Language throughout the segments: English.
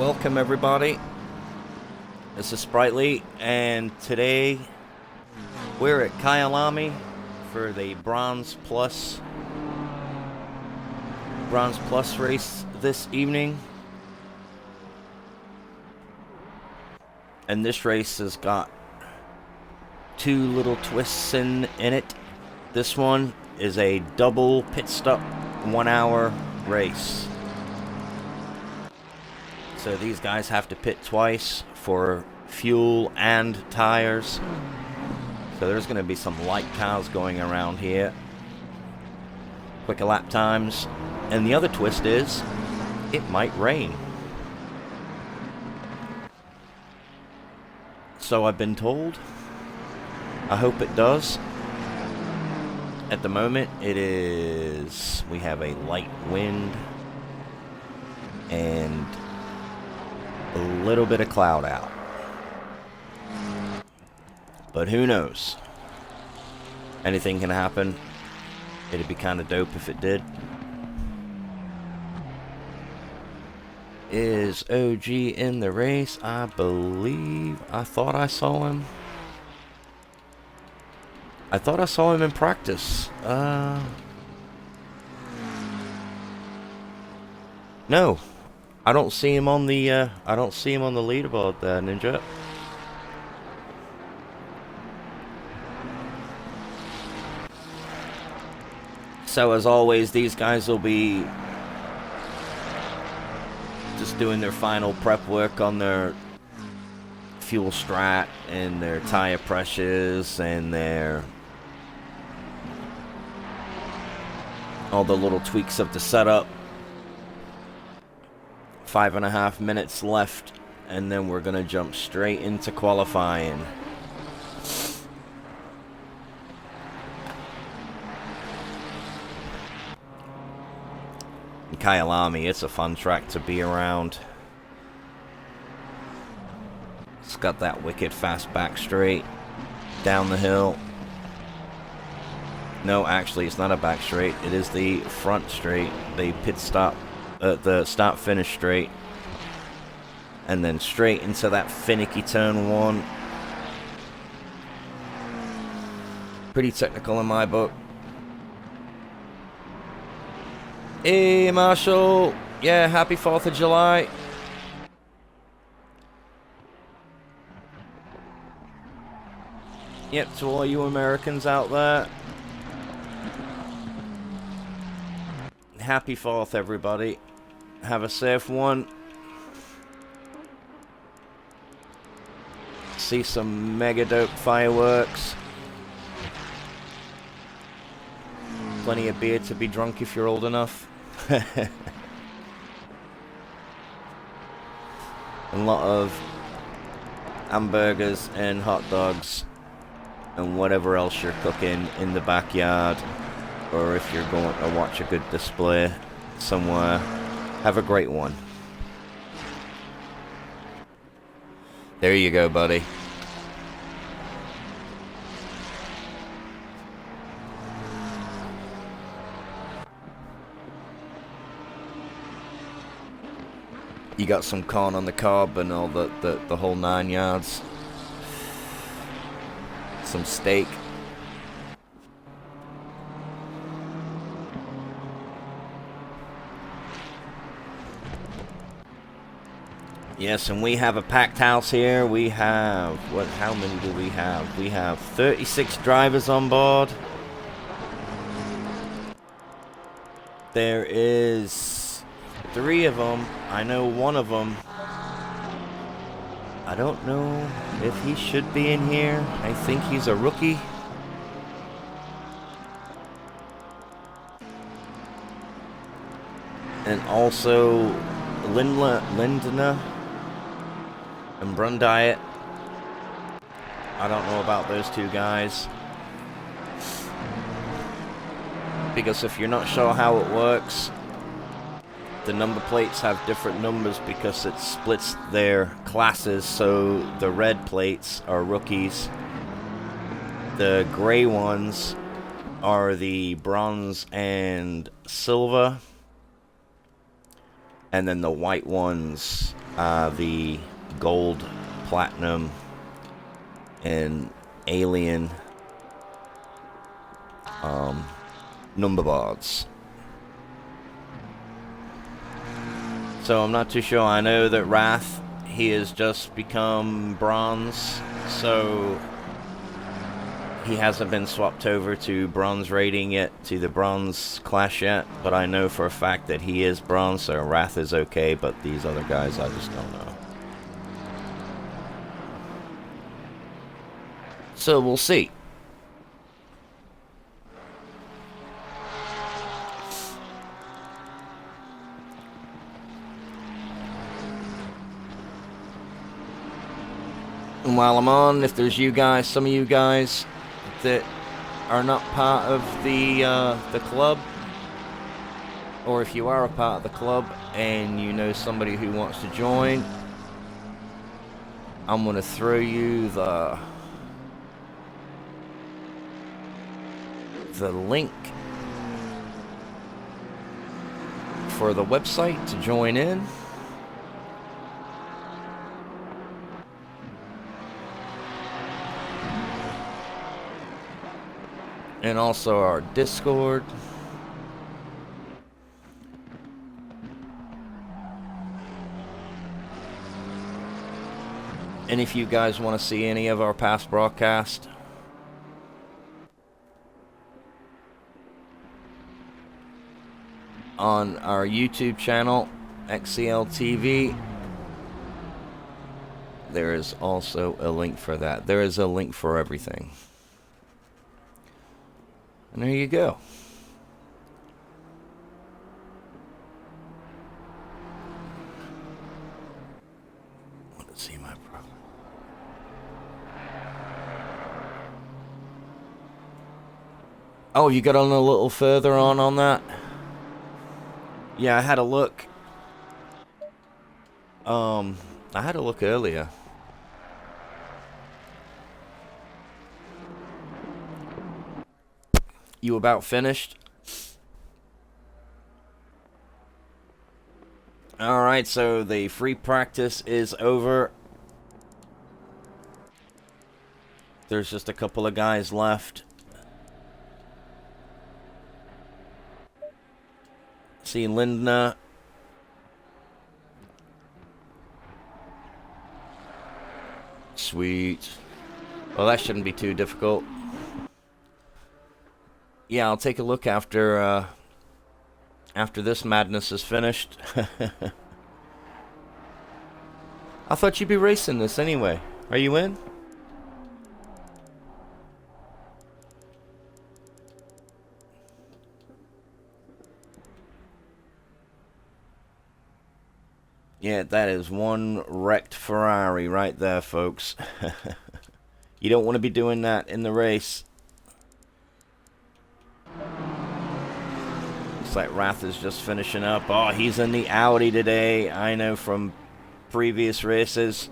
Welcome everybody, this is Sprightly, and today we're at KYALAMI for the Bronze Plus race this evening. And this race has got two little twists in it. This one is a double pit stop 1 hour race. So these guys have to pit twice for fuel and tires. So there's going to be some light cars going around here. Quicker lap times. And the other twist is, it might rain. So I've been told. I hope it does. At the moment, we have a light wind and a little bit of cloud out. But who knows? Anything can happen. It'd be kind of dope if it did. Is OG in the race? I believe. I thought I saw him. I thought I saw him in practice. No. I don't see him on the leaderboard there, Ninja. So as always, these guys will be just doing their final prep work on their fuel strat and their tire pressures and all the little tweaks of the setup. 5.5 minutes left, and then we're gonna jump straight into qualifying. KYALAMI, it's a fun track to be around. It's got that wicked fast back straight down the hill. No, actually, it's not a back straight. It is the front straight. The pit stop. The start-finish straight, and then straight into that finicky turn one. Pretty technical in my book. Hey, Marshall. Yeah, happy 4th of July. Yep, to all you Americans out there. Happy 4th, everybody. Have a safe one. See some mega dope fireworks. Plenty of beer to be drunk if you're old enough. A lot of hamburgers and hot dogs and whatever else you're cooking in the backyard, or if you're going to watch a good display somewhere. Have a great one. There you go, buddy. You got some corn on the cob and all the whole 9 yards. Some steak. Yes, and we have a packed house here. We have, how many do we have? We have 36 drivers on board. There is 3 of them. I know one of them. I don't know if he should be in here. I think he's a rookie. And also Lindner and Brundiet. I don't know about those 2 guys. Because if you're not sure how it works, the number plates have different numbers because it splits their classes. So the red plates are rookies. The gray ones are the bronze and silver. And then the white ones are the gold, platinum, and alien number boards. So I'm not too sure. I know that Wrath, he has just become bronze, so he hasn't been swapped over to bronze rating yet, to the bronze class yet, but I know for a fact that he is bronze, so Wrath is okay, but these other guys I just don't know. So we'll see. And while I'm on, if there's you guys, some of you guys that are not part of the club, or if you are a part of the club and you know somebody who wants to join, I'm gonna throw you the link for the website to join in. And also our Discord. And if you guys want to see any of our past broadcasts, on our YouTube channel, XCL TV, there is also a link for that. There is a link for everything. And there you go. Let's see my problem. Oh, you got on a little further on that? Yeah, I had a look. I had a look earlier. You about finished? Alright, so the free practice is over. There's just a couple of guys left. See Linda. Sweet. Well, that shouldn't be too difficult. Yeah, I'll take a look after this madness is finished. I thought you'd be racing this anyway. Are you in? Yeah, that is one wrecked Ferrari right there, folks. You don't want to be doing that in the race. Looks like Wrath is just finishing up. Oh, he's in the Audi today. I know from previous races.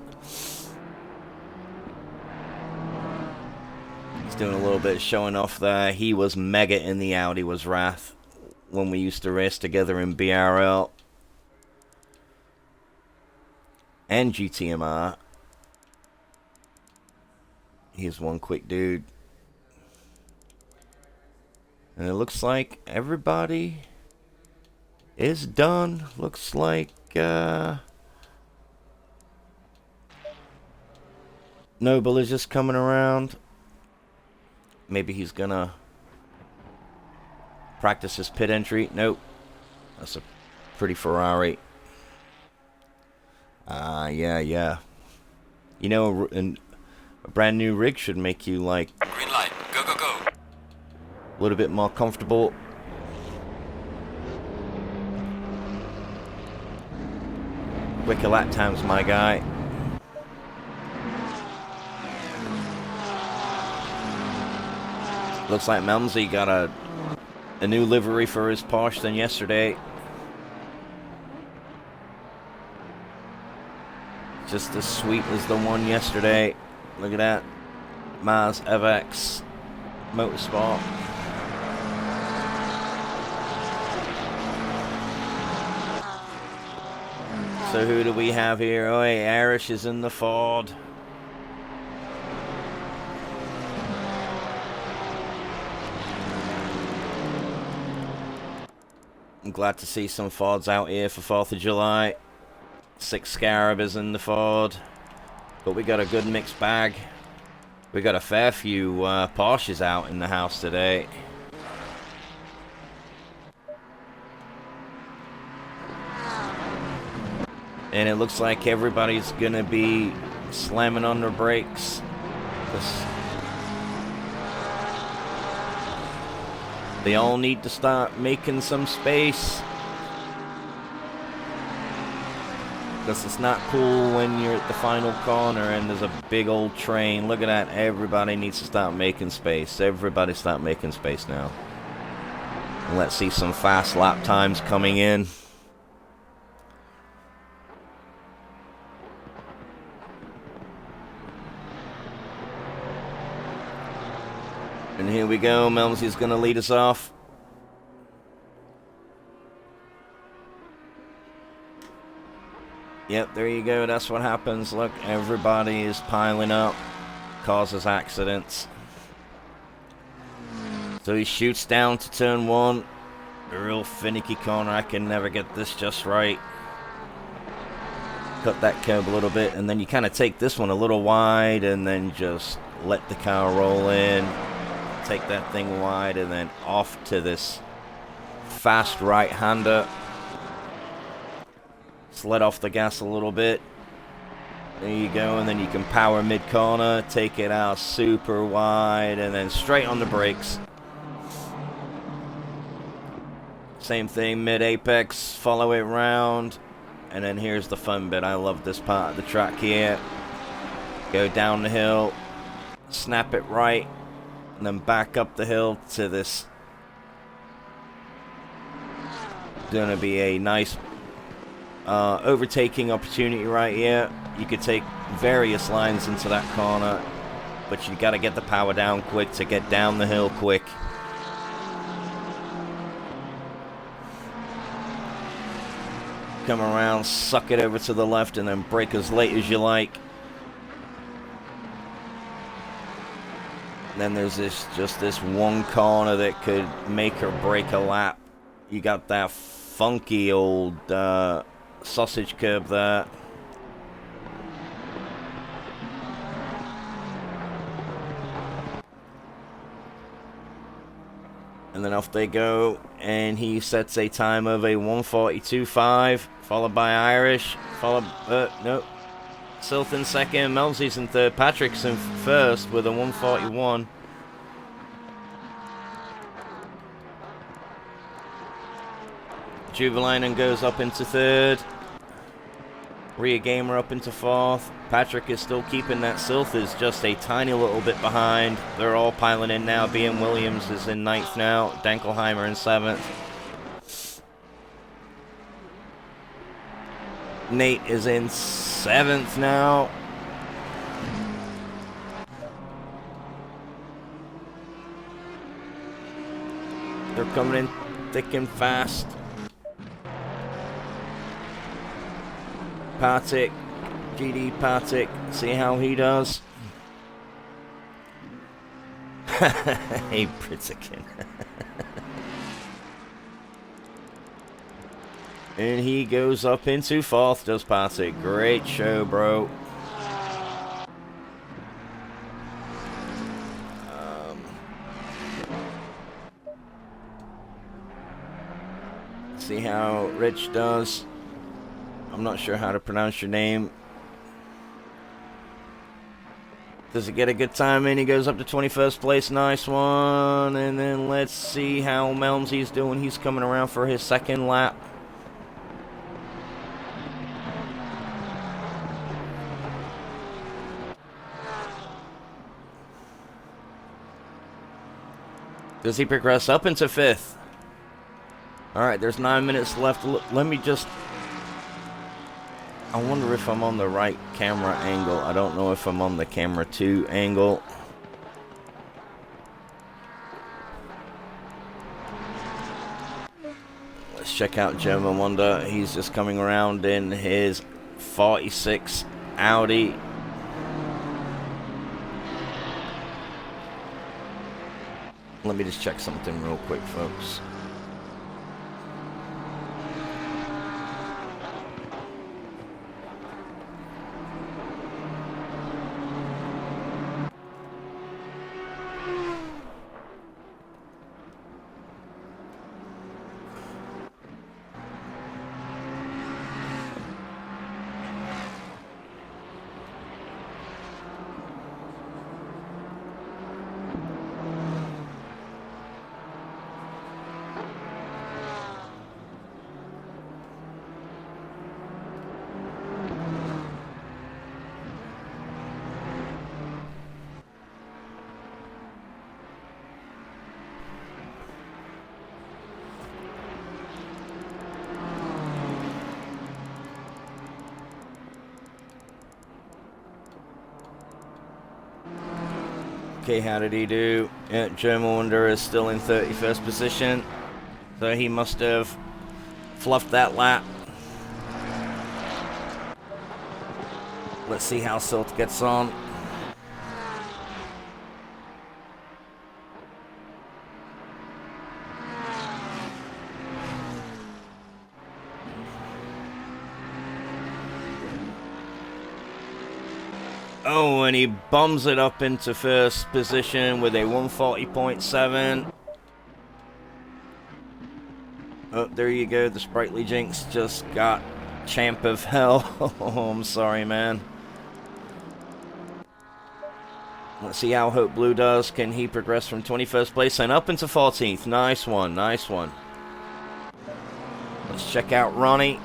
He's doing a little bit of showing off there. He was mega in the Audi, was Wrath, when we used to race together in BRL and GTMR. He's one quick dude. And it looks like everybody is done. Looks like Noble is just coming around. Maybe he's gonna practice his pit entry. Nope. That's a pretty Ferrari. Yeah. You know, a brand new rig should make you, like, green light, go, go, go. A little bit more comfortable. Quicker lap times, my guy. Looks like Melmsey got a new livery for his Porsche than yesterday. Just as sweet as the one yesterday. Look at that. Mars Evex Motorsport. So who do we have here? Oh, hey, Irish is in the Ford. I'm glad to see some Fords out here for 4th of July. 6 Scarab is in the Ford. But we got a good mixed bag. We got a fair few Porsches out in the house today. And it looks like everybody's gonna be slamming on their brakes. They all need to start making some space. Because it's not cool when you're at the final corner and there's a big old train. Look at that. Everybody needs to start making space. Everybody start making space now. And let's see some fast lap times coming in. And here we go. Melmsy's going to lead us off. Yep, there you go. That's what happens. Look, everybody is piling up. Causes accidents. So he shoots down to turn 1. A real finicky corner. I can never get this just right. Cut that curb a little bit. And then you kind of take this one a little wide. And then just let the car roll in. Take that thing wide. And then off to this fast right-hander. Let off the gas a little bit. There you go, and then you can power mid-corner, take it out super wide, and then straight on the brakes. Same thing, mid-apex, follow it round, and then here's the fun bit. I love this part of the track here. Go down the hill, snap it right, and then back up the hill to this. Gonna be a nice overtaking opportunity right here. You could take various lines into that corner, but you got to get the power down quick to get down the hill quick. Come around, suck it over to the left, and then brake as late as you like. And then there's just this one corner that could make or break a lap. You got that funky old sausage curb there. And then off they go, and he sets a time of a 1:42.5, followed by Irish, followed, nope, Silth in second, Melmsy's in third, Patrick's in first with a 1:41. Juvelainen goes up into third. Rhea Gamer up into fourth. Patrick is still keeping that. Silth is just a tiny little bit behind. They're all piling in now. BM Williams is in ninth now. Dankelheimer in seventh. Nate is in seventh now. They're coming in thick and fast. Patrick, GD Patrick, see how he does. Hey, Pritzikin. And he goes up into fourth, does Patrick. Great show, bro. See how Rich does. I'm not sure how to pronounce your name. Does he get a good time in? He goes up to 21st place. Nice one. And then let's see how Melmsy's doing. He's coming around for his second lap. Does he progress up into fifth? Alright, there's 9 minutes left. Let me just... I wonder if I'm on the right camera angle. I don't know if I'm on the camera 2 angle. Let's check out German Wonder. He's just coming around in his 46 Audi. Let me just check something real quick, folks. Okay, how did he do? Yeah, German Wonder is still in 31st position. So he must have fluffed that lap. Let's see how Silt gets on. Oh, and he bums it up into first position with a 140.7. Oh, there you go. The Sprightly Jinx just got champ of hell. Oh, I'm sorry, man. Let's see how Hope Blue does. Can he progress from 21st place and up into 14th? Nice one, nice one. Let's check out Ronnie.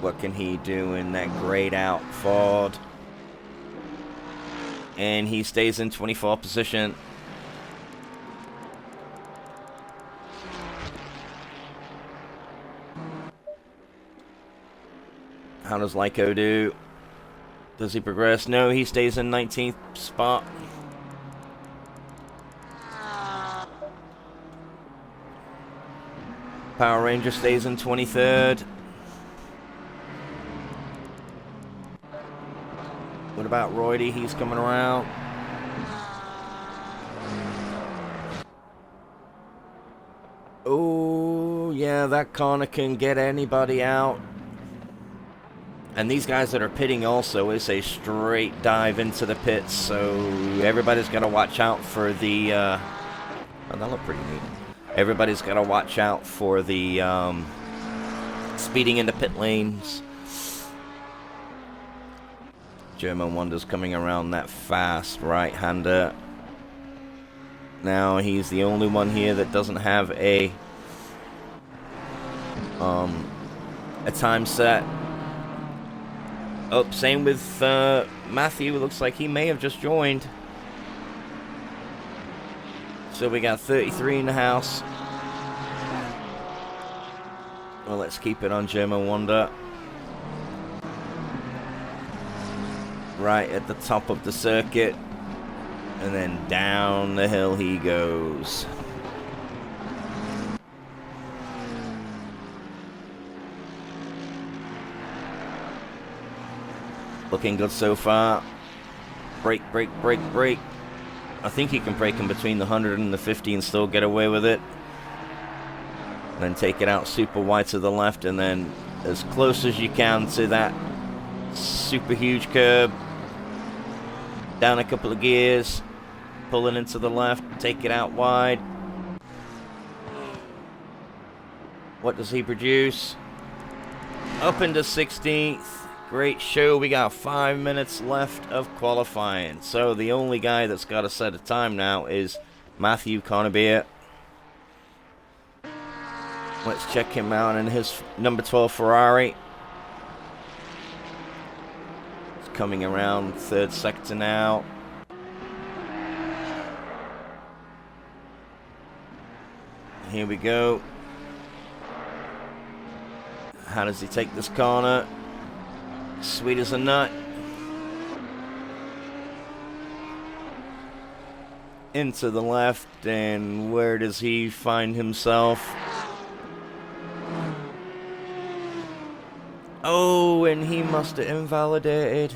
What can he do in that grayed out Ford? And he stays in 24th position. How does Lyco do? Does he progress? No, he stays in 19th spot. Power Ranger stays in 23rd. What about Roydy? He's coming around. Oh, yeah, that corner can get anybody out. And these guys that are pitting also is a straight dive into the pits, so everybody's got to watch out for the... oh, that looked pretty neat. Everybody's got to watch out for the speeding into pit lanes. German Wonder's coming around that fast right-hander. Now he's the only one here that doesn't have a time set. Oh, same with Matthew. It looks like he may have just joined. So we got 33 in the house. Well, let's keep it on German Wonder. Right at the top of the circuit, and then down the hill he goes. Looking good so far. Brake, brake, brake, brake. I think he can brake in between the 100 and the 50 and still get away with it. And then take it out super wide to the left, and then as close as you can to that super huge curb. Down a couple of gears, pulling into the left, take it out wide. What does he produce? Up into 16th. Great show. We got 5 minutes left of qualifying. So the only guy that's got a set of time now is Matthew Connebier. Let's check him out in his number 12 Ferrari. Coming around third sector now. Here we go. How does he take this corner? Sweet as a nut. into the left, and where does he find himself? Oh, and he must have invalidated.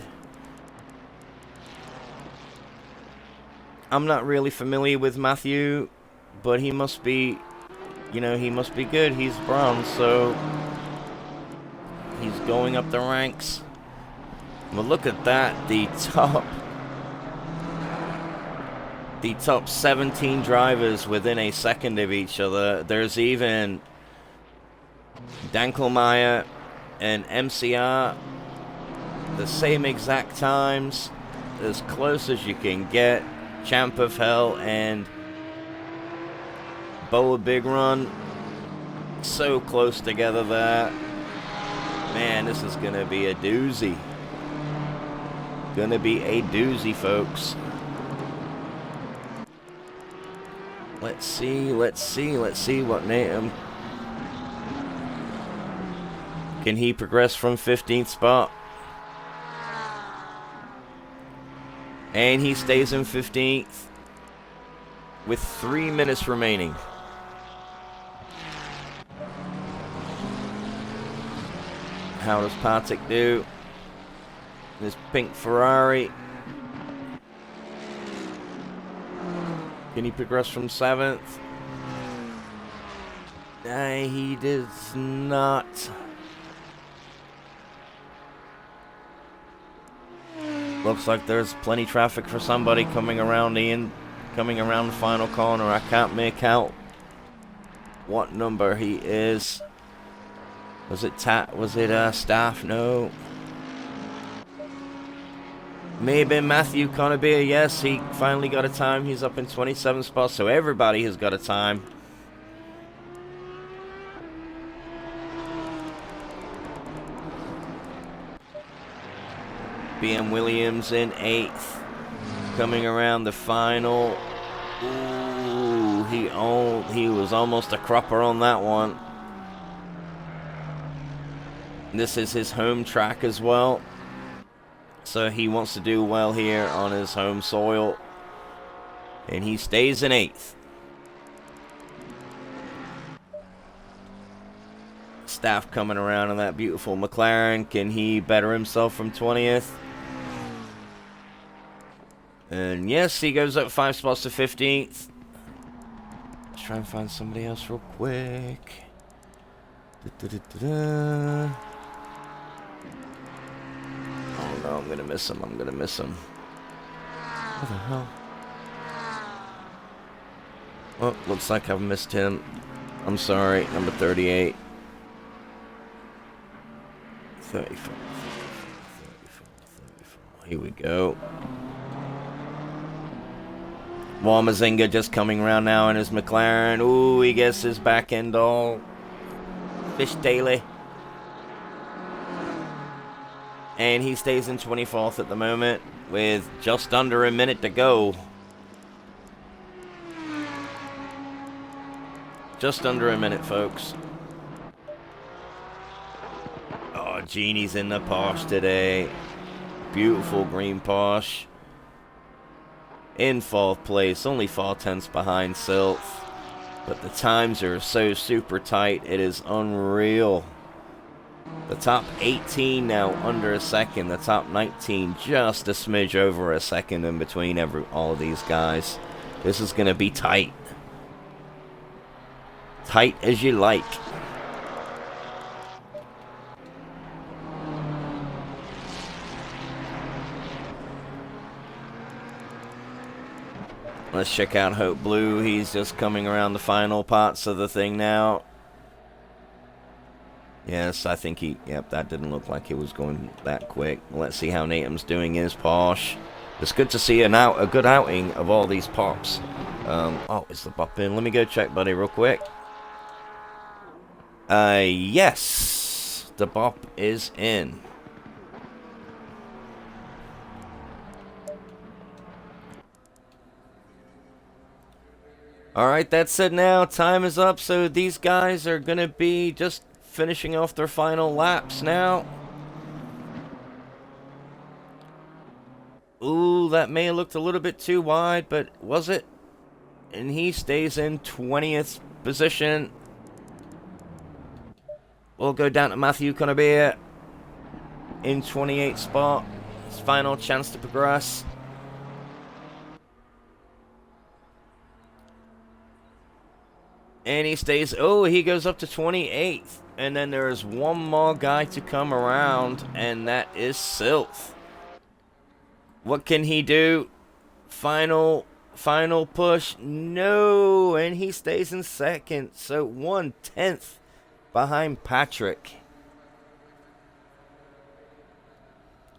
I'm not really familiar with Matthew, but he must be, you know, he must be good. He's bronze, so he's going up the ranks. But look at that, the top 17 drivers within a second of each other. There's even Dankelmeyer and MCR, the same exact times, as close as you can get. Champ of Hell and Boa Big Run, so close together there. Man, this is gonna be a doozy. Gonna be a doozy, folks. Let's see what Natum. Can he progress from 15th spot? And he stays in 15th with 3 minutes remaining. How does Patrick do? This pink Ferrari. Can he progress from 7th? He does not. Looks like there's plenty of traffic for somebody coming around the final corner. I can't make out what number he is. Was it staff? No. Maybe Matthew Conabeer. Yes, he finally got a time. He's up in 27 spots, so everybody has got a time. BM Williams in 8th. Coming around the final. Ooh, he was almost a cropper on that one. This is his home track as well, so he wants to do well here on his home soil, and he stays in 8th. Staff coming around in that beautiful McLaren. Can he better himself from 20th? And yes, he goes up 5 spots to 15th. Let's try and find somebody else real quick. Oh no, I'm gonna miss him. What the hell? Oh, looks like I've missed him. I'm sorry, number 38. 34. Here we go. Walmazinga just coming around now in his McLaren. Ooh, he gets his back end all fishtaily. And he stays in 24th at the moment with just under a minute to go. Just under a minute, folks. Oh, Genie's in the Porsche today. Beautiful green Porsche. In 4th place, only 4/10 behind Sylph. But the times are so super tight, it is unreal. The top 18 now under a second. The top 19 just a smidge over a second in between all of these guys. This is going to be tight. Tight as you like. Let's check out Hope Blue. He's just coming around the final parts of the thing now. Yes, I think yep, that didn't look like he was going that quick. Let's see how Natum's doing in his Porsche. It's good to see a good outing of all these pops. Oh, is the bop in? Let me go check, buddy, real quick. Yes, the bop is in. Alright, that's it now. Time is up, so these guys are going to be just finishing off their final laps now. Ooh, that may have looked a little bit too wide, but was it? And he stays in 20th position. We'll go down to Matthew Conabeer in 28th spot. His final chance to progress. And he stays, oh, he goes up to 28th. And then there's one more guy to come around, and that is Sylph. What can he do? Final push. No, and he stays in second. So 1/10 behind Patrick.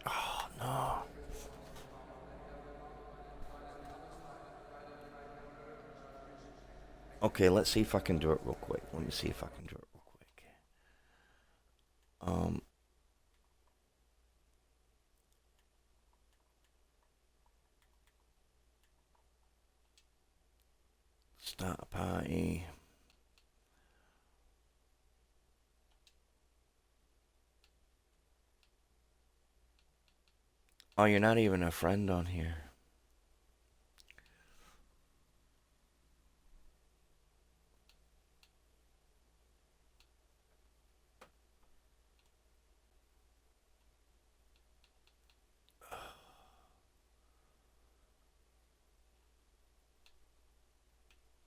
Oh, no. Okay, let's see if I can do it real quick. Let me see if I can do it real quick. Start a party. Oh, you're not even a friend on here.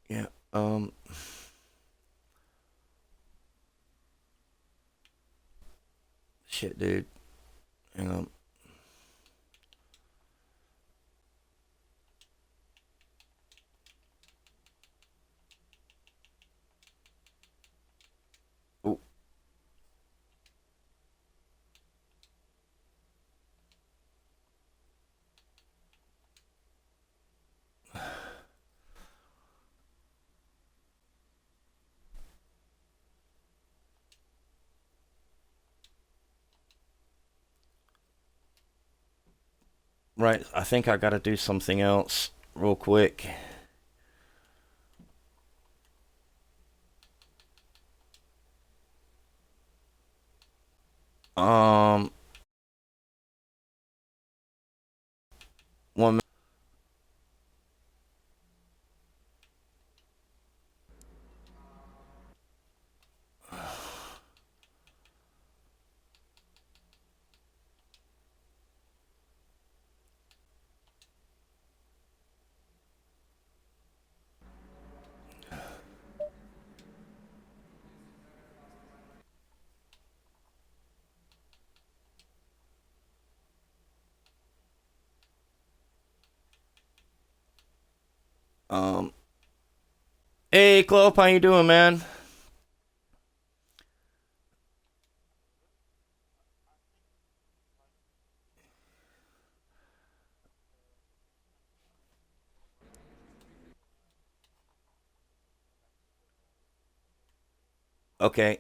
Yeah, shit, dude. Hang on. Oh. Right, I think I gotta do something else real quick. One minute. Hey, Clop, how you doing, man? Okay.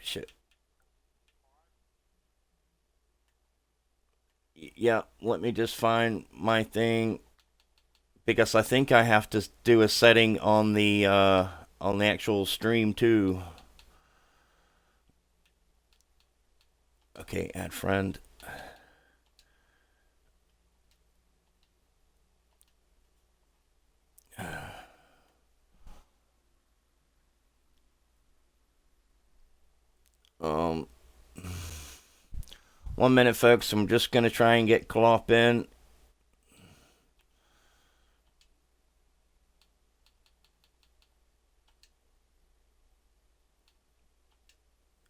Shit. Yeah, let me just find my thing, because I think I have to do a setting on the actual stream too. Okay, add friend. Um, 1 minute, folks. I'm just gonna try and get Clop in.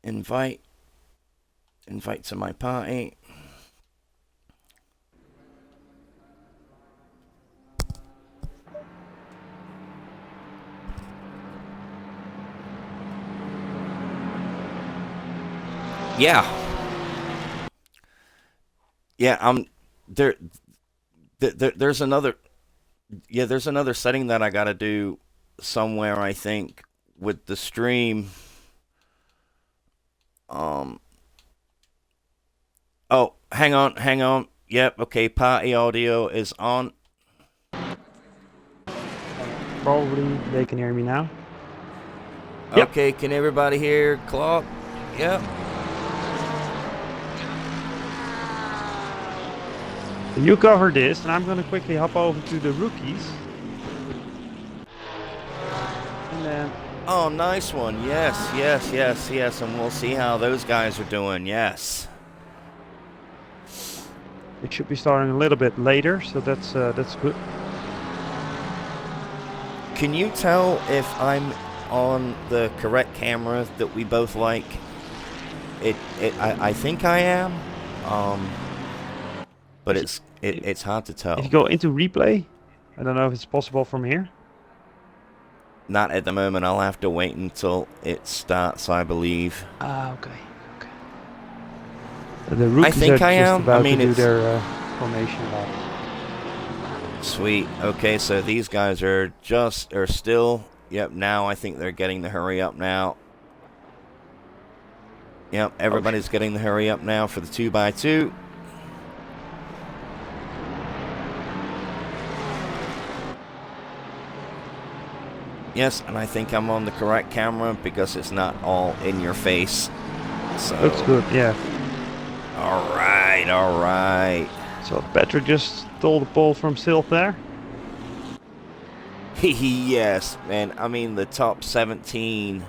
Invite to my party. Yeah. Yeah, there's another, yeah, there's another setting that I gotta do somewhere, I think, with the stream. Oh, hang on. Yep, okay, party audio is on. Probably they can hear me now. Okay, yep. Can everybody hear Clop? Yep. You cover this, and I'm going to quickly hop over to the rookies. And then... Oh, nice one. Yes, yes, yes, yes. And we'll see how those guys are doing. Yes. It should be starting a little bit later, so that's good. Can you tell if I'm on the correct camera that we both like? I think I am. But it's hard to tell. If you go into replay, I don't know if it's possible from here. Not at the moment. I'll have to wait until it starts, I believe. Okay. The rookies I think are I just am. about I mean, to do it's their formation lap. Sweet. Okay, so these guys are still. Yep. Now I think they're getting the hurry up now. Yep. Everybody's getting the hurry up now for the 2x2. Yes, and I think I'm on the correct camera because it's not all in your face. So Looks good, yeah. All right, all right. So Patrick just stole the pole from Silk there. Yes, man. I mean, the top 17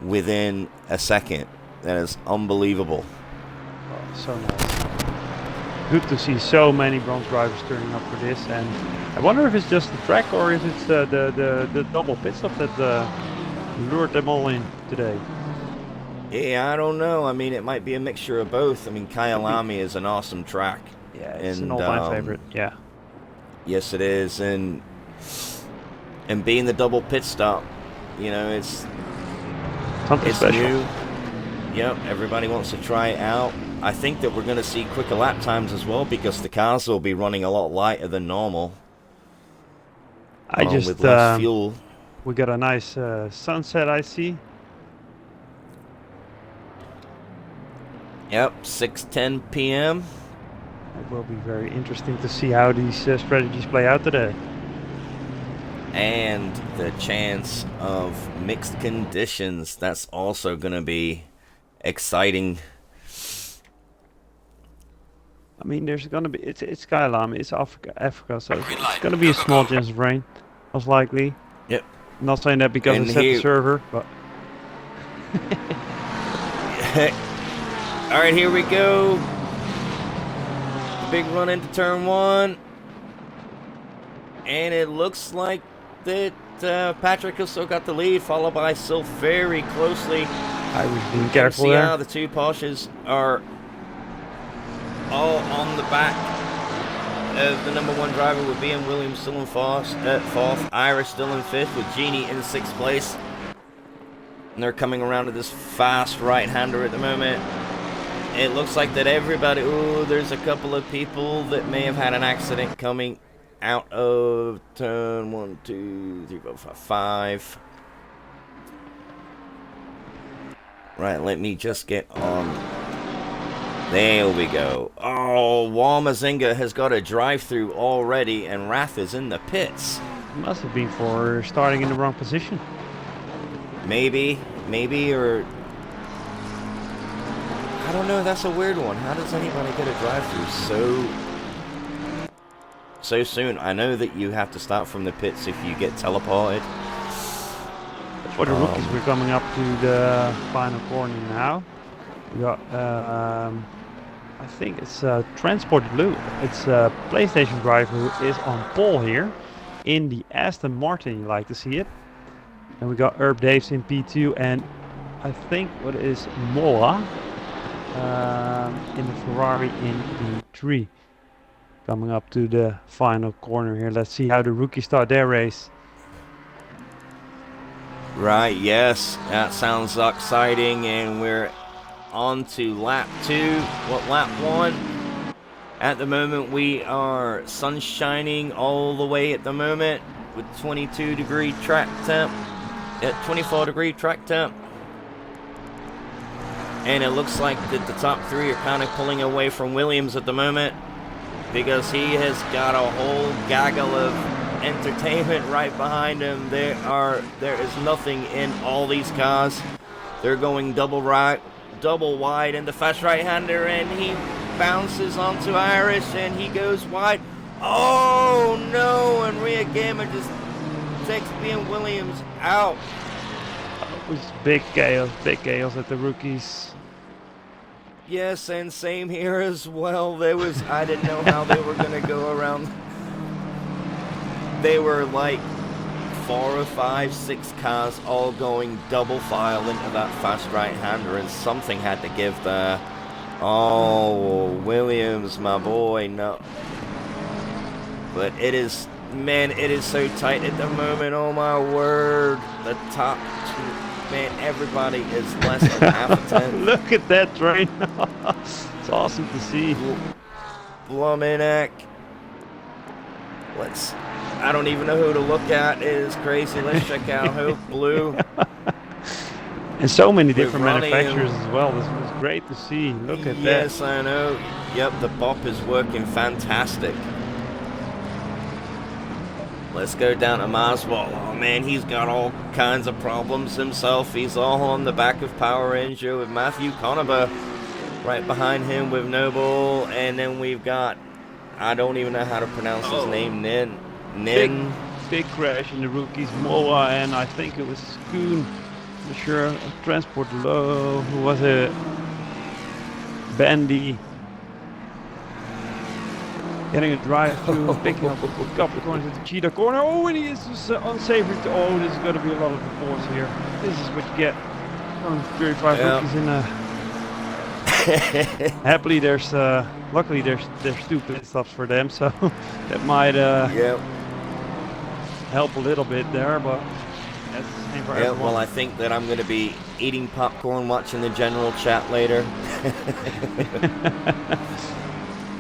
within a second. That is unbelievable. Oh, so nice. Good to see so many bronze drivers turning up for this, and I wonder if it's just the track or if it's the double pit stop that lured them all in today. Yeah, I don't know. I mean, it might be a mixture of both. I mean, KYALAMI is an awesome track. Yeah, it's an all-time favorite. Yeah. Yes, it is, and being the double pit stop, you know, it's special. New. Yep, everybody wants to try it out. I think that we're going to see quicker lap times as well because the cars will be running a lot lighter than normal. With less fuel. We got a nice sunset, I see. Yep, 6:10 p.m. It will be very interesting to see how these strategies play out today. And the chance of mixed conditions, that's also going to be exciting. I mean, there's going to be, it's KYALAMI, it's Africa, so it's going to be a small chance of rain, most likely. Yep. I'm not saying that because it's at the server, but... All right, here we go. Big run into turn one. And it looks like that Patrick has still got the lead, followed by Sylph very closely. I was being careful see there. How the two Porsches are all on the back of the #1 driver with BM Williams still in fourth, Irish still in fifth with Genie in sixth place. And they're coming around to this fast right-hander at the moment. It looks like that everybody, there's a couple of people that may have had an accident coming out of turn 1, 2, 3, 4, 5. Right, let me just get on. There we go. Oh, Walmazinga has got a drive-through already, and Wrath is in the pits. Must have been for starting in the wrong position. Maybe, or... I don't know, that's a weird one. How does anybody get a drive-through so soon? I know that you have to start from the pits if you get teleported. For the rookies, we're coming up to the final corner now. We got, I think it's Transport Blue. It's a PlayStation driver who is on pole here in the Aston Martin. You like to see it. And we got Herb Daves in P2 and I think what is Moa in the Ferrari in P3. Coming up to the final corner here. Let's see how the rookies start their race. Right, yes, that sounds exciting, and we're on to lap 2. What, lap 1? At the moment, we are sun shining all the way at the moment with 22-degree track temp, at 24-degree track temp. And it looks like that the top 3 are kind of pulling away from Williams at the moment because he has got a whole gaggle of entertainment right behind him. There is nothing in all these cars. They're going double wide in the fast right-hander, and he bounces onto Irish and he goes wide. Oh no, and Ria Gamer just takes BM Williams out. It was big chaos at the rookies. Yes, and same here as well. I didn't know how they were going to go around. They were like 4 or 5, 6 cars all going double file into that fast right-hander, and something had to give there. Oh, Williams, my boy, no. But it is, man, it is so tight at the moment. Oh my word. The top two, man, everybody is less than half a tenth. Look at that train. It's awesome to see. Blumenack. I don't even know who to look at. It is crazy. Let's check out who. Blue. And so many different manufacturers as well. This was great to see. Look at that. Yes, I know. Yep, the bop is working fantastic. Let's go down to Maswell. Oh man, he's got all kinds of problems himself. He's all on the back of Power Ranger with Matthew Conover right behind him with Noble. And then we've got, I don't even know how to pronounce his name, Nin. Big crash in the rookies, Moa, and I think it was Schoon. I'm sure, Transport Low, who was it? Bandy. Getting a drive through, picking up a couple of corners at the cheetah corner. Oh, and he is unsavory. Oh, there's got to be a lot of force here. This is what you get from 35 rookies in a. Happily, luckily there's two pit stops for them, so that might help a little bit there, but that's the same for everyone. Well, I think that I'm going to be eating popcorn, watching the general chat later.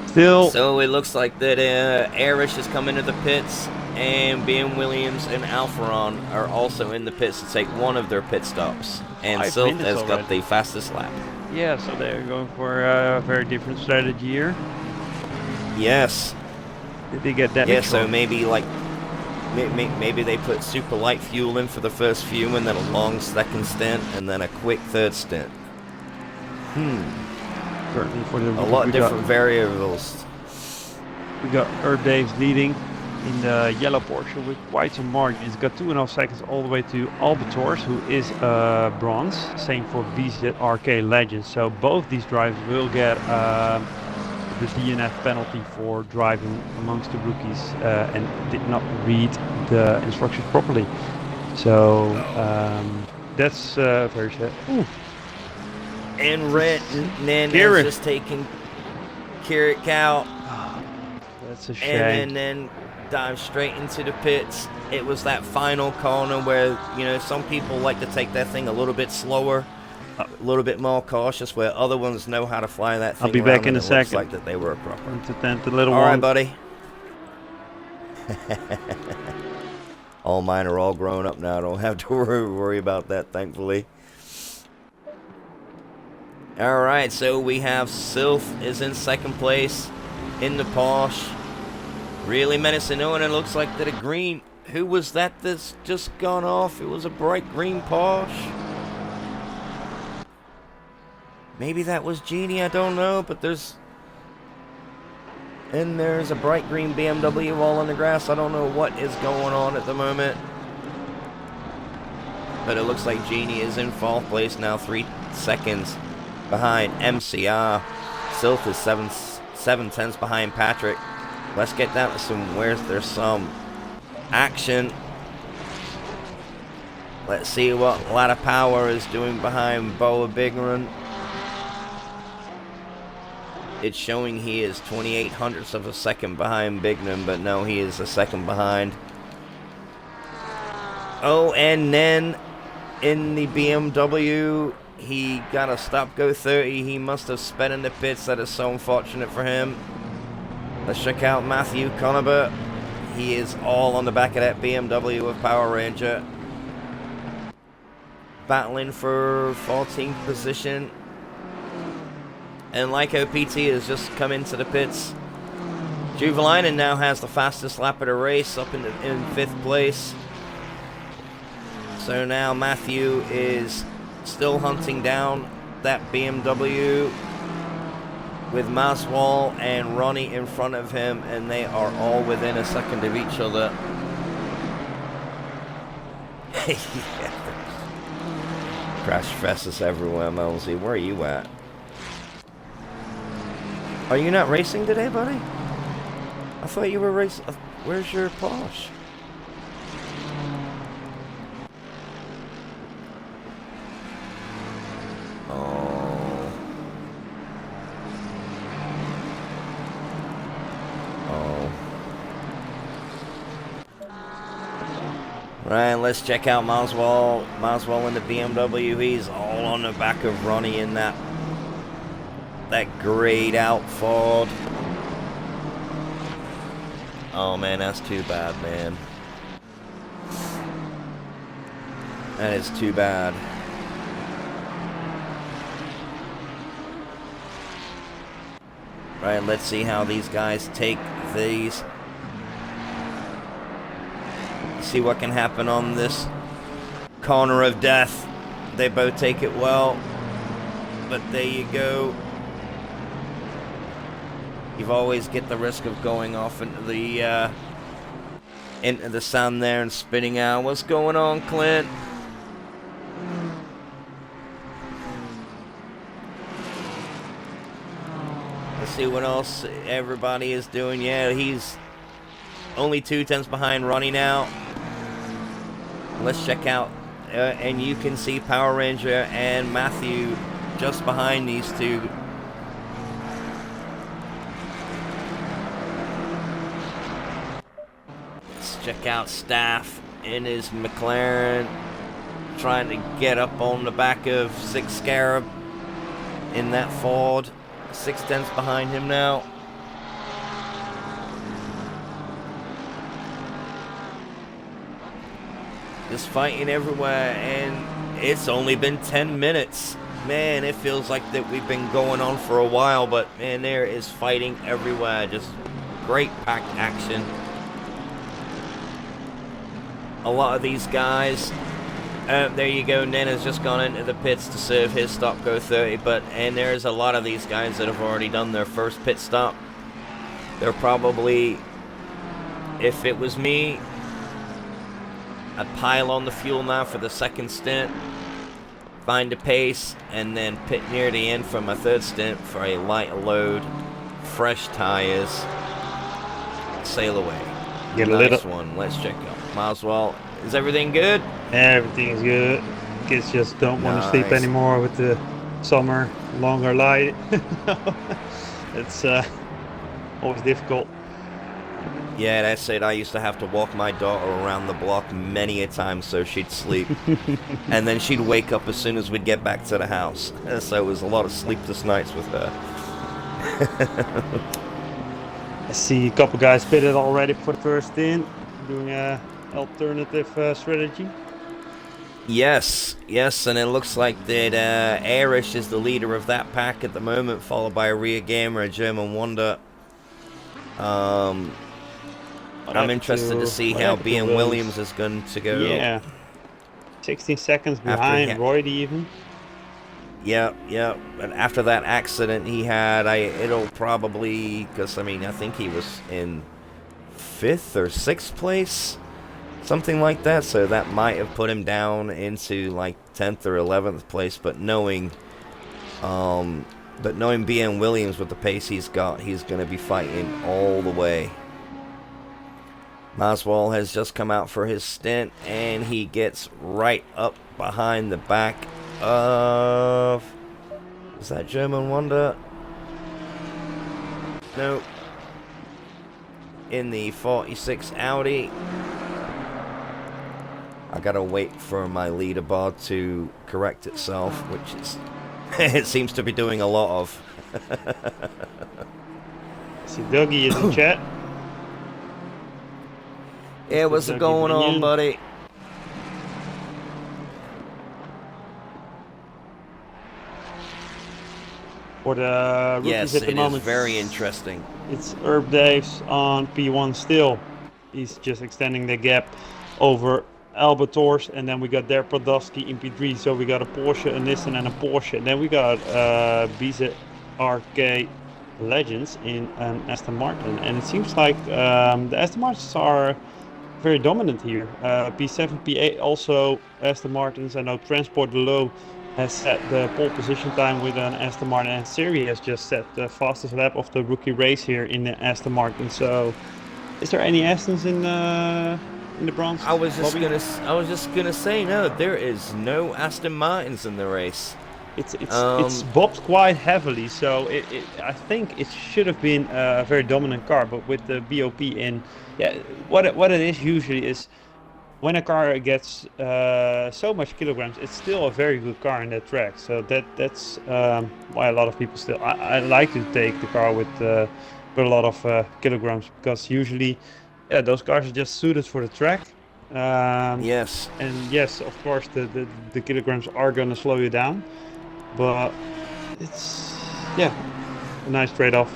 Still. So it looks like that Irish has come into the pits, and BM Williams and Alfaron are also in the pits to take one of their pit stops. And Sylph has got the fastest lap. Yeah, so they're going for a very different strategy here. Yes. Did they get that? Yeah, so maybe like maybe they put super light fuel in for the first few, and then a long second stint, and then a quick third stint. Certainly for the a lot different variables. We got Herb Daves leading in the yellow Porsche with quite some margin. He's got 2.5 seconds all the way to Albators, who is bronze. Same for BZRK Legends. So both these drivers will get the DNF penalty for driving amongst the rookies and did not read the instructions properly. So that's very sad. Ooh. And Nen is just taking Carrot Cow. That's a shame. And then dive straight into the pits. It was that final corner where, you know, some people like to take that thing a little bit slower, a little bit more cautious, where other ones know how to fly that thing. I'll be back in a second. Looks like that they were proper. All right, buddy. All mine are all grown up now. I don't have to worry about that, thankfully. All right, so we have Sylph is in second place in the Porsche. Really menacing. Oh, and it looks like that a green. Who was that that's just gone off? It was a bright green Porsche. Maybe that was Genie, I don't know, but there's a bright green BMW all on the grass. I don't know what is going on at the moment. But it looks like Genie is in 4th place now, 3 seconds behind MCR. Sylph is 7/10 behind Patrick. Let's get down to there's some action. Let's see what Ladder Power is doing behind Boa Bigran. It's showing he is 28 hundredths of a second behind Bignum, but no, he is a second behind. Oh, and then in the BMW, he got a stop-go 30. He must have sped in the pits. That is so unfortunate for him. Let's check out Matthew Conover. He is all on the back of that BMW of Power Ranger. Battling for 14th position. And Lyco PT has just come into the pits. Juvelainen now has the fastest lap of the race, up in 5th place. So now Matthew is still hunting down that BMW. with Maswal and Ronnie in front of him, and they are all within a second of each other. Yeah. Crash fests everywhere, Mosey. Where are you at? Are you not racing today, buddy? I thought you were racing. Where's your Porsche? Right, let's check out Maswal. Maswal in the BMW. He's all on the back of Ronnie in that grayed out Ford. Oh man, that's too bad, man. That is too bad. Right, let's see how these guys take these. See what can happen on this corner of death. They both take it well, but there you go. You've always get the risk of going off into the sand there and spinning out. What's going on, Clint? Let's see what else everybody is doing. Yeah, he's only 2 tenths behind Ronnie now. Let's check out, and you can see Power Ranger and Matthew just behind these two. Let's check out Staff in his McLaren, trying to get up on the back of Six Scarab in that Ford. 6 tenths behind him now. Just fighting everywhere, and it's only been 10 minutes. Man, it feels like that we've been going on for a while, but man, there is fighting everywhere. Just great packed action. A lot of these guys, there you go, Nena's just gone into the pits to serve his stop go 30, and there's a lot of these guys that have already done their first pit stop. They're probably, if it was me, I'd pile on the fuel now for the second stint, find a pace, and then pit near the end for my third stint for a light load, fresh tires, sail away. Get a nice little one. Let's check out Maswal. Is everything good? Everything's good. Kids just don't want to sleep Nice. anymore with the summer longer light. It's always difficult. Yeah, that's it. I used to have to walk my daughter around the block many a time so she'd sleep. And then she'd wake up as soon as we'd get back to the house. So it was a lot of sleepless nights with her. I see a couple guys pitted already for the first stint, doing a alternative strategy. Yes, and it looks like that Airish is the leader of that pack at the moment, followed by a Rear Gamer, a German Wonder. I'm interested to see how B.M. Williams is going to go. Yeah, 16 seconds behind Royd even. Yeah. And after that accident he had, it'll probably, because I mean, I think he was in 5th or 6th place, something like that. So that might have put him down into like 10th or 11th place. But knowing B.M. Williams with the pace he's got, he's going to be fighting all the way. Maswal has just come out for his stint, and he gets right up behind the back of... Is that German Wonder? Nope. In the 46 Audi. I gotta wait for my leaderboard to correct itself, which is... it seems to be doing a lot of. See, Dougie is in chat. Yeah, what's going on, buddy? For the rookies Yes, at the it moment, is very interesting. it's Herb Daves on P1 still. He's just extending the gap over Albators, and then we got Der Podolski in P3. So we got a Porsche, a Nissan, and a Porsche. And then we got BZ RK legends in an Aston Martin, and it seems like the Aston Martins are very dominant here. P7, P8 also Aston Martins. I know Transport Below has set the pole position time with an Aston Martin, and Siri has just set the fastest lap of the rookie race here in the Aston Martin. So, is there any Astons in the bronze? I was just lobby? gonna say no. There is no Aston Martins in the race. It's bobbed quite heavily, so I think it should have been a very dominant car, but with the BOP in, yeah, what it is usually is when a car gets so much kilograms, it's still a very good car in that track. So that's why a lot of people still I like to take the car with a lot of kilograms, because usually, yeah, those cars are just suited for the track. Yes. And yes, of course, the kilograms are gonna slow you down. But it's, yeah, a nice trade-off.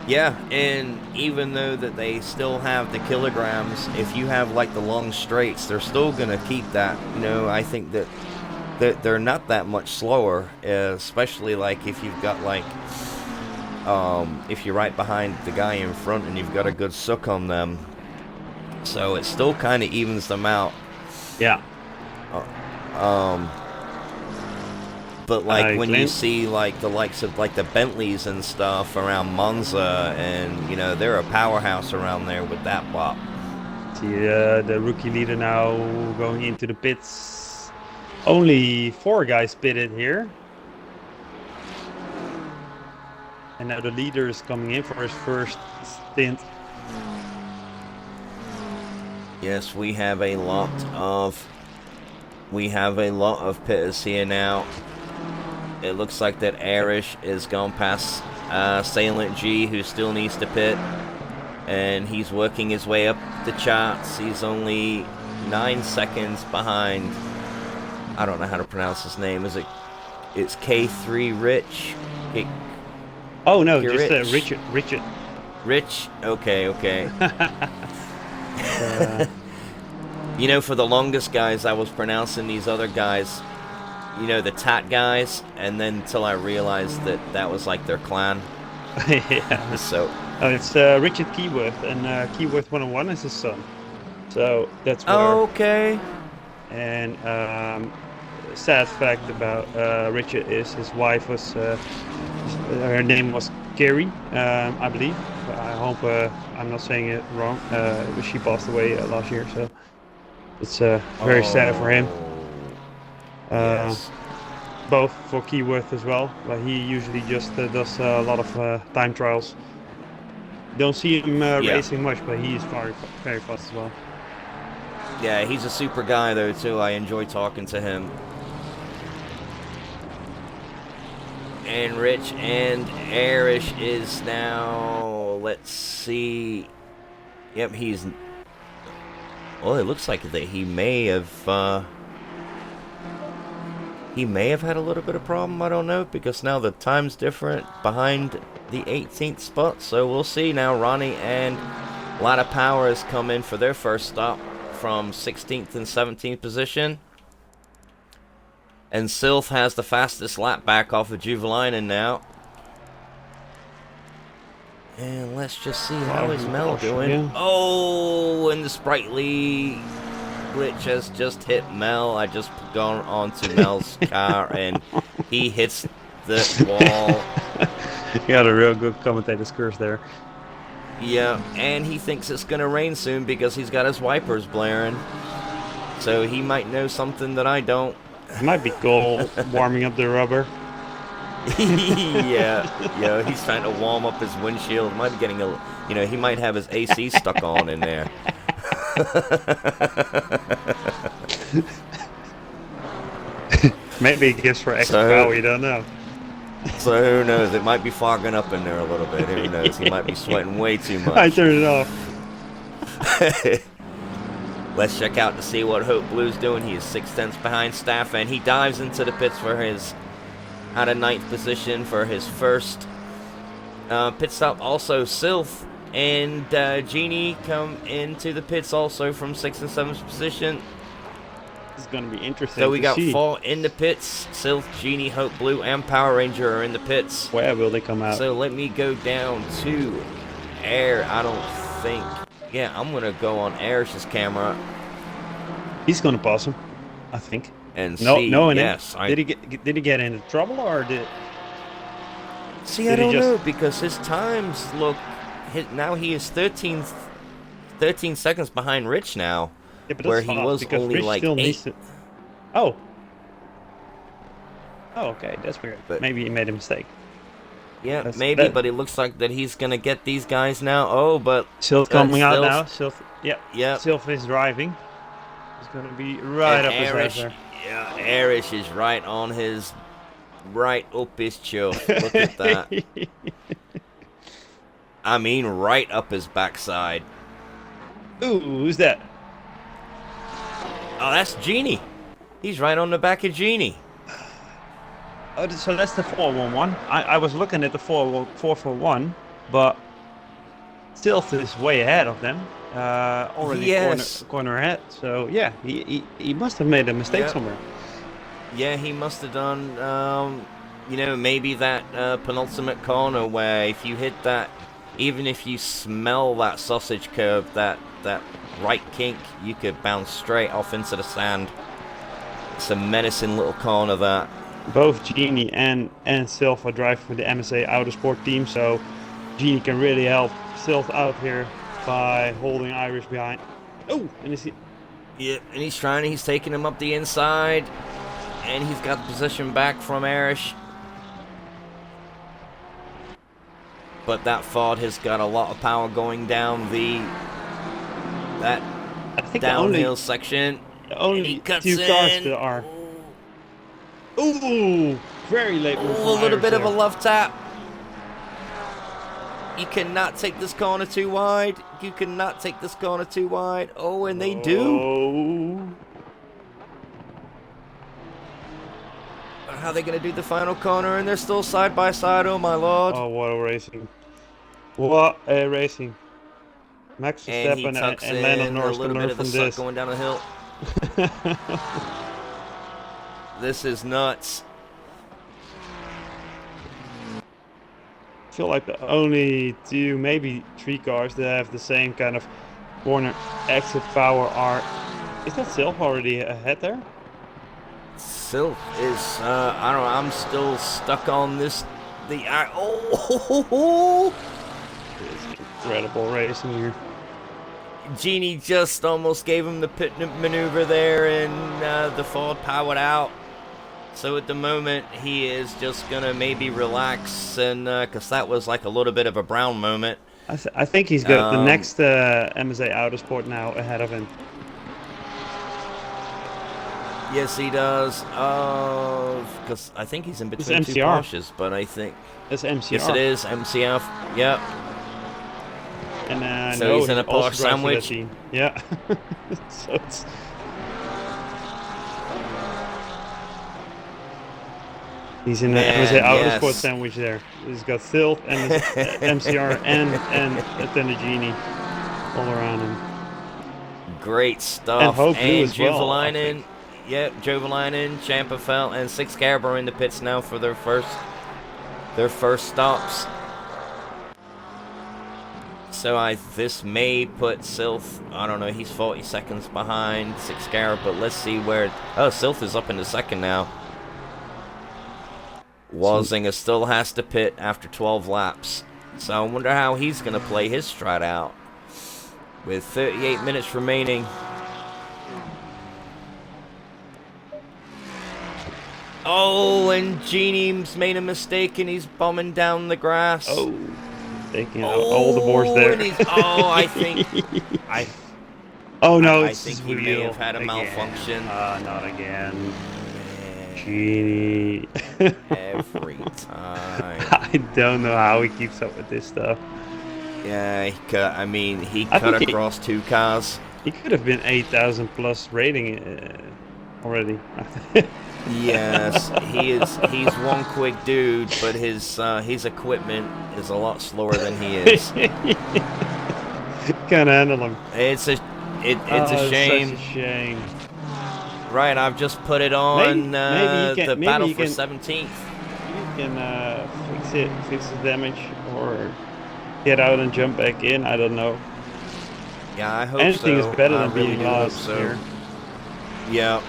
Yeah, and even though that they still have the kilograms, if you have like the long straights, they're still gonna keep that. You know, I think that they're not that much slower, especially like if you've got like if you're right behind the guy in front and you've got a good sook on them, so it still kind of evens them out. Yeah. But like when you see like the likes of like the Bentleys and stuff around Monza, and you know they're a powerhouse around there with that bop. See the rookie leader now going into the pits. Only 4 guys pitted here. And now the leader is coming in for his first stint. Yes, we have a lot of pitters here now. It looks like that Arish is gone past Salient G, who still needs to pit, and he's working his way up the charts. He's only 9 seconds behind. I don't know how to pronounce his name. It's K3 Rich? Oh no, just Richard. Rich? Okay. You know, for the longest, guys, I was pronouncing these other guys, you know, the Tat guys, and then until I realized that was like their clan. Yeah. So. Oh, it's Richard Keyworth, and Keyworth 101 is his son. So that's where. Oh, okay. And sad fact about Richard is his wife was her name was Carrie, I believe. I hope I'm not saying it wrong. She passed away last year, so it's very sad for him. Yes. Both for Keyworth as well, but he usually just does a lot of time trials. Don't see him racing much, but he is very, very fast as well. Yeah, he's a super guy though too. I enjoy talking to him. And Rich and Arish is now, let's see. Yep, he's. Well, it looks like that he may have had a little bit of problem. I don't know, because now the time's different behind the 18th spot. So we'll see now. Ronnie and Lot of Power has come in for their first stop from 16th and 17th position. And Sylph has the fastest lap back off of Juvelainen now. And let's just see how is Mel doing. Yeah. Oh, and the sprightly glitch has just hit Mel. I just gone onto Mel's car and he hits the wall. You got a real good commentator's curse there. Yeah, and he thinks it's gonna rain soon because he's got his wipers blaring. So he might know something that I don't. It might be cool warming up the rubber. yeah, he's trying to warm up his windshield. Might be getting a, you know, he might have his AC stuck on in there. Maybe it gives for extra power, you don't know. So who knows? It might be fogging up in there a little bit. Who knows? He might be sweating way too much. I turned it off. Let's check out to see what Hope Blue's doing. He is 6 tenths behind Staff, and he dives into the pits for his out of 9th position for his first pit stop. Also, Sylph and Genie come into the pits also from 6th and 7th position. going to be interesting. So we got see. 4 in the pits. Sylph, Genie, Hope Blue, and Power Ranger are in the pits. Where will they come out? So let me go down to Air. I don't think. Yeah, I'm going to go on Air's camera. He's going to pass him, I think. And see. Yes. Did he get into trouble or did? See, I don't know because his times look. Now he is 13 seconds behind Rich now. Yeah, but where he was only Rich like still 8. needs to... Oh, okay, that's weird. But maybe he made a mistake. Yeah, maybe, but it looks like that he's gonna get these guys now. Oh, but Sylph coming out now. Sylph, yeah. Sylph is driving. He's gonna be right up his ass there. Yeah, Arish is right on his, right up his chuff. Look at that. I mean, right up his backside. Ooh, who's that? Oh, that's Genie. He's right on the back of Genie. Oh, so that's the 411. I was looking at the 441, but Sylph is way ahead of them. Already corner ahead. So yeah, he must have made a mistake somewhere. Yeah, he must have done. You know, maybe that penultimate corner where if you hit that, even if you smell that sausage curve, that right kink, you could bounce straight off into the sand. It's a menacing little corner, that. Both Genie and Sylph are driving for the MSA Autosport team, so Genie can really help Sylph out here by holding Irish behind. Oh, and is he? Yeah, and he's taking him up the inside, and he's got the position back from Arish. But that Ford has got a lot of power going down that downhill section. Only 2 cars there are. Ooh, very late move. A little bit of a love tap. You cannot take this corner too wide. You cannot take this corner too wide. Oh, and they do. How are they going to do the final corner? And they're still side by side. Oh, my lord. Oh, what a racing. What a racing. Max Verstappen and Lando Norris can learn from this. Going down the hill. This is nuts. I feel like the only 2, maybe 3 cars that have the same kind of corner exit power are... Is that Sylph already ahead there? Sylph is, I don't know, I'm still stuck on this, oh! It's incredible racing here. Genie just almost gave him the pit maneuver there, and the Ford powered out. So at the moment, he is just going to maybe relax, and because that was like a little bit of a Brown moment. I think he's got the next MSA Autosport now ahead of him. Yes, he does. Because I think he's in between 2 Porsches, but I think... It's MCR. Yes, it is. MCF. Yep. And so he's in a Porsche sandwich. Yeah. So it's... He's in the MSA Autosport sandwich there. He's got Sylph and MCR and then the Genie all around him. Great stuff. And Hope Blue as well. Jovalainen, Jovalainen, Champafel, and 6 Carib are in the pits now for their first stops. So this may put Sylph, I don't know, he's 40 seconds behind 6 Carib, but let's see where... Oh, Sylph is up in the second now. Walsinga still has to pit after 12 laps. So I wonder how he's going to play his strat out. With 38 minutes remaining. Oh, and Genie's made a mistake and he's bombing down the grass. Oh, taking out all the boards there. I think... Oh no, I think he may have had a malfunction. Not again. Genie. Every time. I don't know how he keeps up with this stuff. Yeah, he cut across 2 cars. He could have been 8,000 plus rating already. Yes, he's one quick dude, but his equipment is a lot slower than he is. Can't handle him. It's a shame. Such a shame. Right, I've just put it on the battle for 17th. You can fix the damage, or get out and jump back in. I don't know. Yeah, I hope Anything so. is better I than really being do lost hope so. here. Yeah.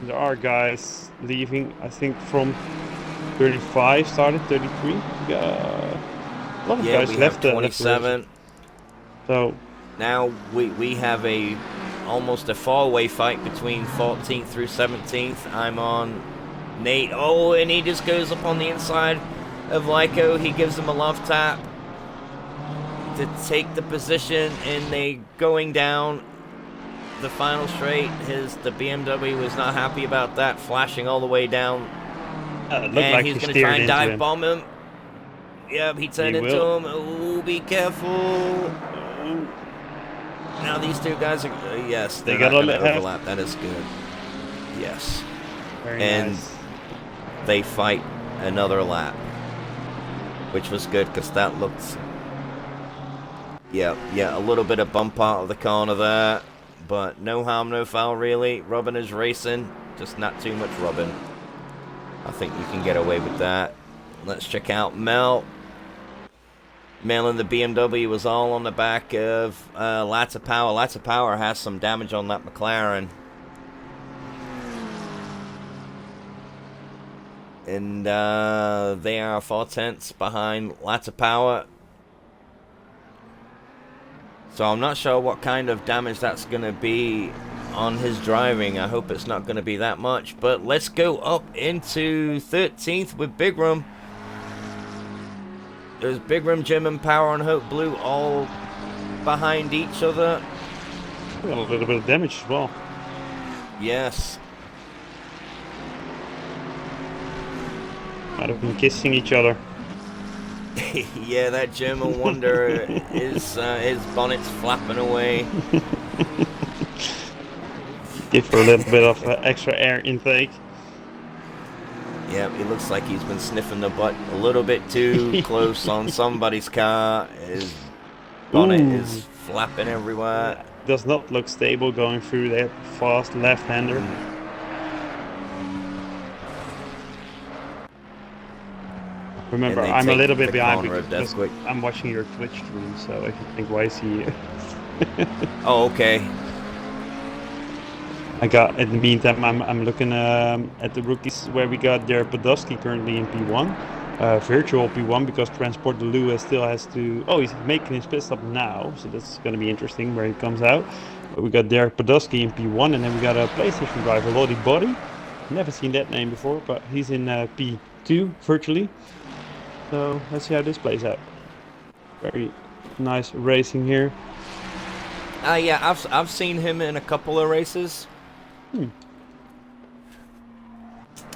There are guys leaving, I think from 35 started, 33. A lot of guys we left have 27. So now we have almost a fallaway fight between 14th through 17th. I'm on Nate. Oh, and he just goes up on the inside of Lyco. He gives him a love tap to take the position, and they going down the final straight. The BMW was not happy about that, flashing all the way down. and like he's going to try and dive bomb him. Yep, he turned into him. Oh, be careful. Now these two guys are... yes, they're not going to overlap. That is good. Yes. Very nice. They fight another lap, which was good because that looked... Yeah, a little bit of bump out of the corner there, but no harm, no foul, really. Robin is racing, just not too much Robin. I think you can get away with that. Let's check out Mel. Mel in the BMW was all on the back of Lots of Power. Lots of Power has some damage on that McLaren. And they are 4/10 behind Lots of Power. So I'm not sure what kind of damage that's going to be on his driving. I hope it's not going to be that much. But let's go up into 13th with Big Room. There's Big Room, Jim, and Power and Hope Blue all behind each other. A little bit of damage as well. Yes. Might have been kissing each other. Yeah, that German Wonder his bonnet's flapping away. Give her a little bit of extra air intake. Yep, he looks like he's been sniffing the butt a little bit too close on somebody's car. His bonnet is flapping everywhere. Does not look stable going through that fast left-hander. Remember, I'm a little bit behind because I'm watching your Twitch stream, so if you think, why is he... Oh, okay. I got, in the meantime, I'm looking at the rookies where we got their Podolski currently in P1. Virtual P1, because Transport the Lewis still has to... Oh, he's making his pit stop now, so that's going to be interesting where he comes out. But we got Derek Podolski in P1, and then we got a PlayStation driver, Lottie Body. Never seen that name before, but he's in P2 virtually. So let's see how this plays out. Very nice racing here. Yeah, I've seen him in a couple of races.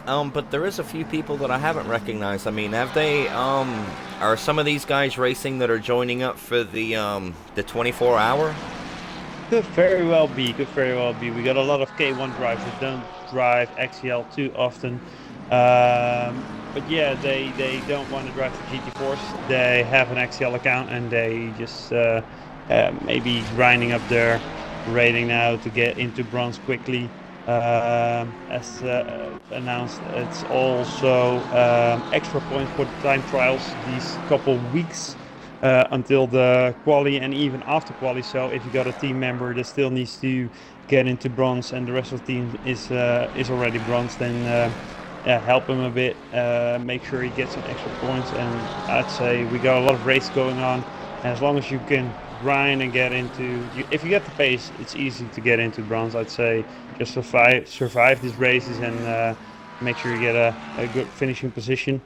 But there is a few people that I haven't recognized. I mean, have they? Are some of these guys racing that are joining up for the 24-hour? Could very well be. Could very well be. We got a lot of K1 drivers that don't drive XCL too often. But yeah, they don't want to drive the GT4s. They have an XCL account and they just maybe grinding up their rating now to get into bronze quickly. As announced, it's also extra points for the time trials these couple weeks until the quali and even after quali. So if you got a team member that still needs to get into bronze and the rest of the team is already bronze, then help him a bit, make sure he gets some extra points. And I'd say we got a lot of races going on, and as long as you can grind and get into, if you get the pace, it's easy to get into bronze. I'd say just survive these races and make sure you get a good finishing position.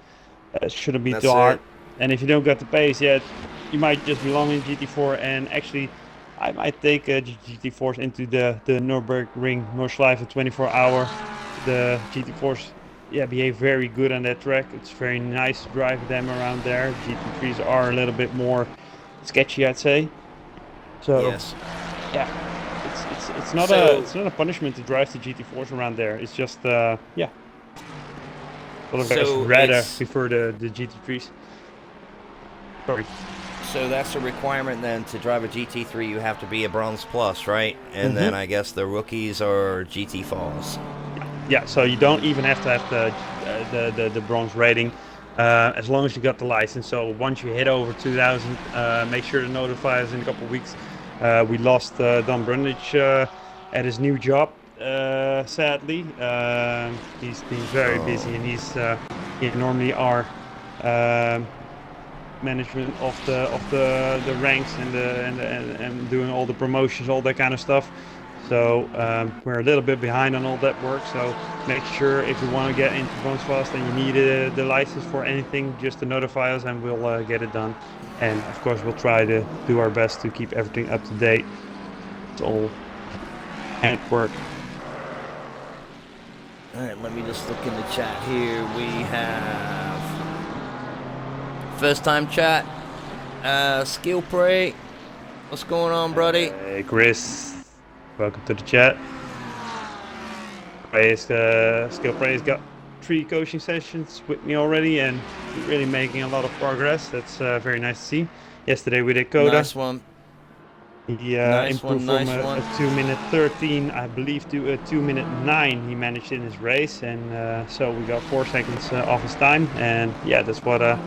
It shouldn't be too hard. And if you don't get the pace yet, you might just belong in GT4. And actually, I might take GT4s into the Nürburgring Nordschleife 24-hour. The GT4s, yeah, behave very good on that track. It's very nice to drive them around there. GT3s are a little bit more sketchy, I'd say. So yes. Yeah, it's not a punishment to drive the GT4s around there. It's just yeah. A lot of guys rather prefer the GT3s. Sorry. So that's a requirement then to drive a GT3. You have to be a Bronze Plus, right? And then I guess the rookies are GT4s. Yeah, so you don't even have to have the bronze rating, as long as you got the license. So once you hit over 2,000, make sure to notify us in a couple of weeks. We lost Don Brundage at his new job, sadly. He's been very busy, and he's normally our management of the ranks and doing all the promotions, all that kind of stuff. So we're a little bit behind on all that work. So make sure if you want to get into Bronze Fast and you need the license for anything, just to notify us and we'll get it done. And of course we'll try to do our best to keep everything up to date. It's all handwork. All right, let me just look in the chat here. We have first time chat. Skill Prey. What's going on, buddy? Hey, Chris. Welcome to the chat. Skill Prey's got 3 coaching sessions with me already and really making a lot of progress. That's very nice to see. Yesterday we did Coda. Nice one. He improved from a 2-minute 13, I believe, to a 2-minute 9 he managed in his race. And so we got 4 seconds off his time. And yeah, that's what a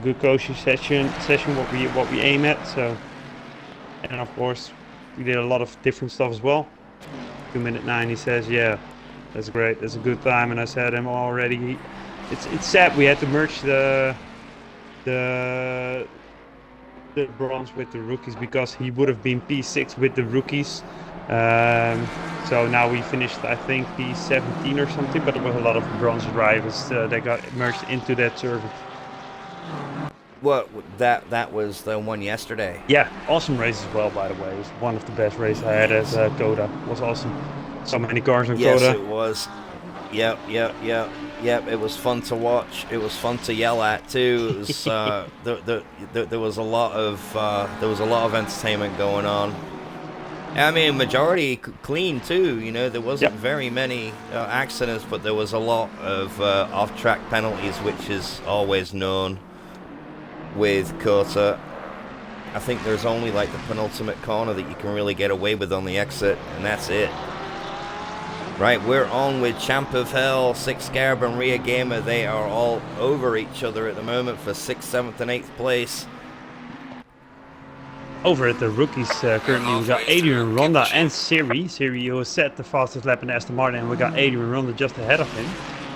good coaching session what we aim at. So, and of course we did a lot of different stuff as well. 2-minute 9, he says, yeah, that's great, that's a good time. And I said him already, it's sad we had to merge the bronze with the rookies, because he would have been P6 with the rookies. So now we finished, I think, P17 or something, but there was a lot of bronze drivers that got merged into that server. What, that was the one yesterday? Yeah, awesome race as well, by the way. It was one of the best races I had as Coda. It was awesome. So many cars in Coda. Yes, it was. Yep. It was fun to watch. It was fun to yell at too. It was there was a lot of entertainment going on. I mean, majority clean too. You know, there wasn't very many accidents, but there was a lot of off-track penalties, which is always known with Kota. I think there's only like the penultimate corner that you can really get away with on the exit, and that's it. Right, we're on with Champ of Hell, 6 Scarab and Ria Gamer. They are all over each other at the moment for 6th, 7th and 8th place. Over at the rookies, currently we got Adrian Ronda and Siri. Siri, who set the fastest lap in Aston Martin, and we got Adrian Ronda just ahead of him,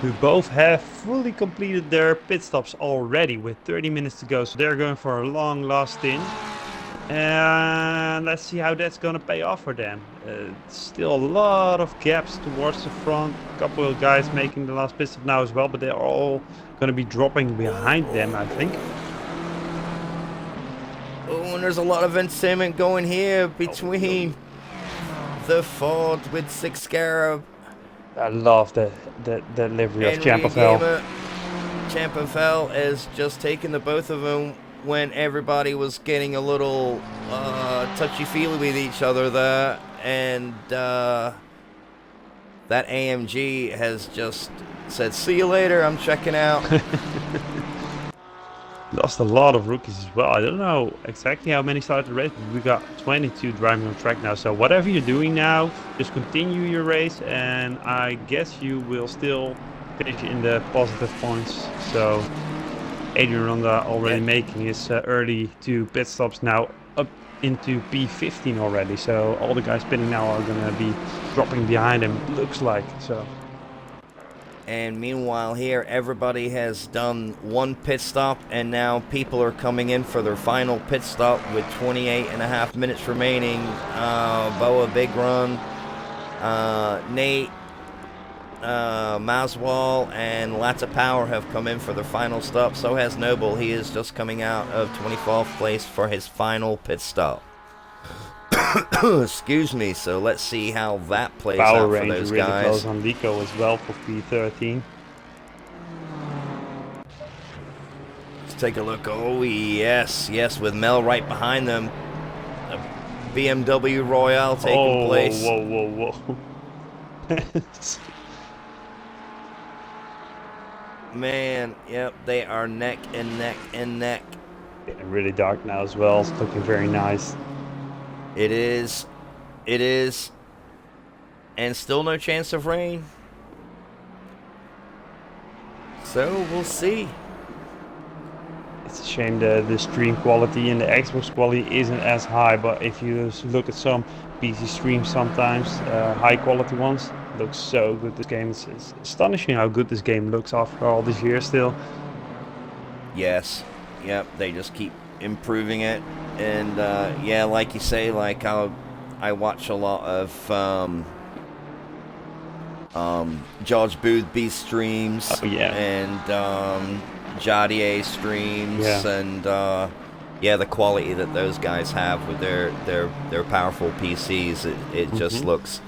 who both have fully completed their pit stops already with 30 minutes to go. So they're going for a long last stint. And let's see how that's going to pay off for them. Still a lot of gaps towards the front. A couple of guys making the last pit stop now as well, but they're all going to be dropping behind them, I think. Oh, and there's a lot of entertainment going here between the Ford with 6 Scarab. I love the livery of Champ of Hell. Champ of Hell has just taken the both of them when everybody was getting a little touchy-feely with each other there, and that AMG has just said, see you later, I'm checking out. Lost a lot of rookies as well. I don't know exactly how many started the race, but we got 22 driving on track now. So whatever you're doing now, just continue your race, and I guess you will still finish in the positive points. So Adrian Ronda already making his early 2 pit stops now up into P15 already. So all the guys pitting now are going to be dropping behind him, looks like. So. And meanwhile here, everybody has done 1 pit stop, and now people are coming in for their final pit stop with 28.5 minutes remaining. Boa Big Run, Nate, Maswal, and Latta Power have come in for their final stop. So has Noble. He is just coming out of 24th place for his final pit stop. Excuse me. So let's see how that plays out for those really guys. Close on Lico as well for P13. Let's take a look. Oh yes, with Mel right behind them. A BMW Royale taking place. Whoa. Man, yep, they are neck and neck and neck. Getting really dark now as well. It's looking very nice. It is. It is. And still no chance of rain. So we'll see. It's a shame the stream quality and the Xbox quality isn't as high, but if you look at some PC streams sometimes, high quality ones, it looks so good. This game it's astonishing how good this game looks after all these years still. Yes. Yep. They just keep improving it. And yeah, like you say, like I watch a lot of George Boothby streams. Oh, yeah. And Jadier streams. Yeah. And yeah, the quality that those guys have with their powerful PCs, it just looks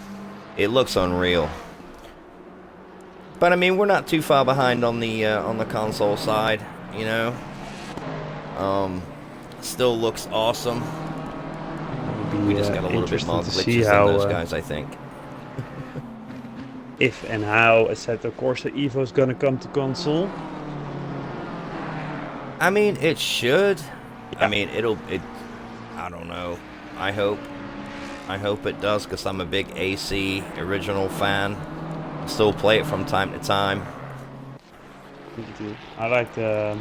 unreal. But I mean, we're not too far behind on the console side, you know. Still looks awesome. We just got a little bit more glitches than those guys, I think. If and how Assetto Corsa Evo is gonna come to console. I mean, it should. Yeah. I mean, I don't know. I hope it does, because I'm a big AC original fan. I still play it from time to time. Me too. I like the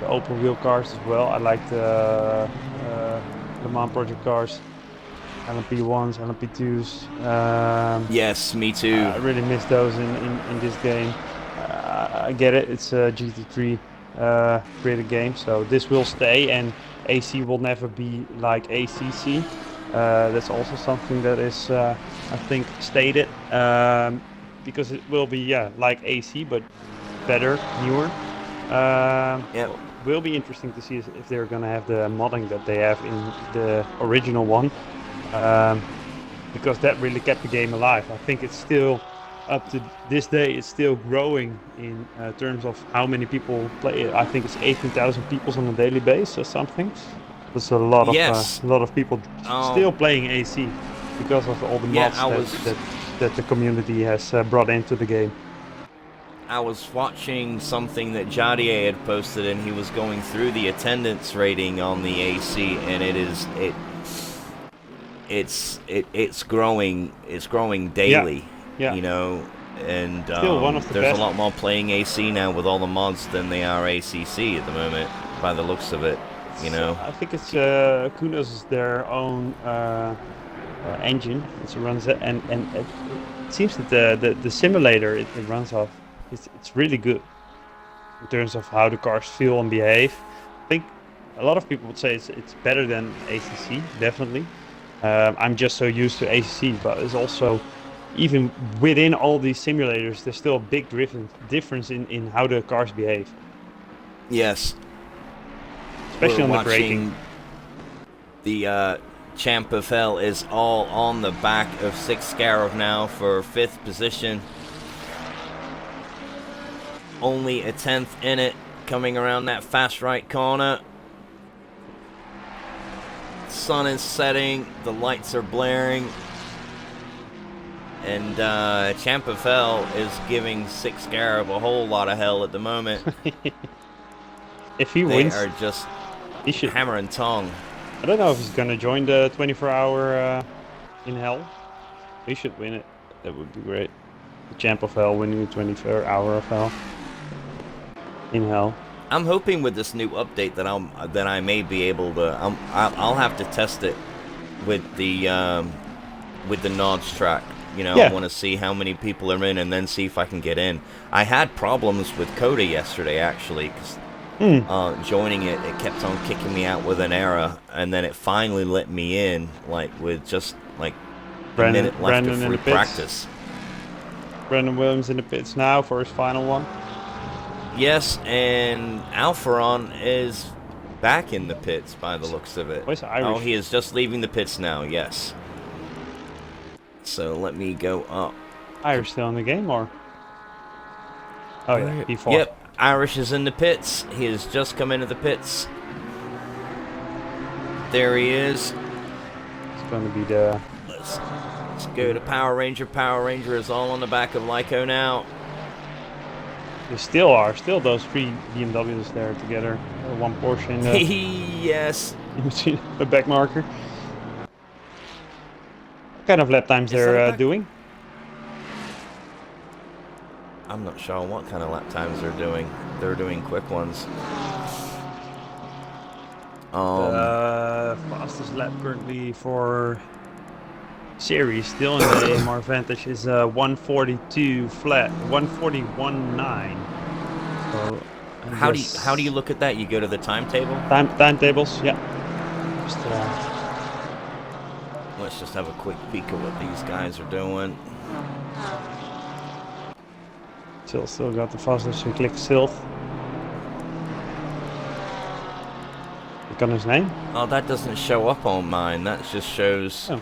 open wheel cars as well. I like the Le Mans Project cars, LMP1s, LMP2s. Yes, me too. I really miss those in this game. I get it. It's a GT3 created game, so this will stay, and AC will never be like ACC. That's also something that is, I think, stated, because it will be like AC but better, newer. Yep. Will be interesting to see if they're gonna have the modding that they have in the original one, because that really kept the game alive. I think it's still, up to this day, it's still growing in terms of how many people play it. I think it's 18,000 people on a daily basis or something. There's a lot of people still playing AC because of all the mods that the community has brought into the game. I was watching something that Jadier had posted, and he was going through the attendance rating on the AC, and it's growing daily. Yeah. You know, and still one of the there's best. A lot more playing AC now with all the mods than they are ACC at the moment, by the looks of it. You know, I think it's Kudos is their own engine. It runs it, and it seems that the simulator it runs off. It's really good in terms of how the cars feel and behave. I think a lot of people would say it's better than ACC, definitely. I'm just so used to ACC, but it's also, even within all these simulators, there's still a big difference in how the cars behave. Yes. Especially on the braking. The Champ of Hell is all on the back of Six Scarab now for 5th position. Only a 10th in it, coming around that fast right corner. Sun is setting, the lights are blaring, and Champ of Hell is giving Six Scarab a whole lot of hell at the moment. If he wins, they are just he should hammer and tongue. I don't know if he's gonna join the 24-hour in Hell. He should win it. That would be great. The Champ of Hell winning the 24-hour of Hell in Hell. I'm hoping with this new update that I may be able to. I'll have to test it with the Nods track. You know, I want to see how many people are in, and then see if I can get in. I had problems with Coda yesterday, actually, because joining it kept on kicking me out with an error, and then it finally let me in, like with just like a minute left of free practice. Brandon Williams in the pits now for his final one. Yes, and Alfaron is back in the pits by the looks of it. Oh, he is just leaving the pits now, yes. So let me go up. Irish still in the game, or? Oh yeah, P4. Yep, Irish is in the pits. He has just come into the pits. There he is. It's going to be the... Let's go to Power Ranger. Power Ranger is all on the back of Lyco now. They still are. Still those 3 BMWs there together. one portion Yes. in between the back marker. What kind of lap times they're doing? I'm not sure what kind of lap times they're doing. They're doing quick ones. Fastest lap currently for series, still in the AMR Vantage, is 142 flat, 141.9. So how do you look at that? You go to the timetable? Timetables, yeah. Just, let's just have a quick peek at what these guys are doing. Still got the fastest. We click Silth. Click on his name. Oh, that doesn't show up on mine. That just shows. Oh.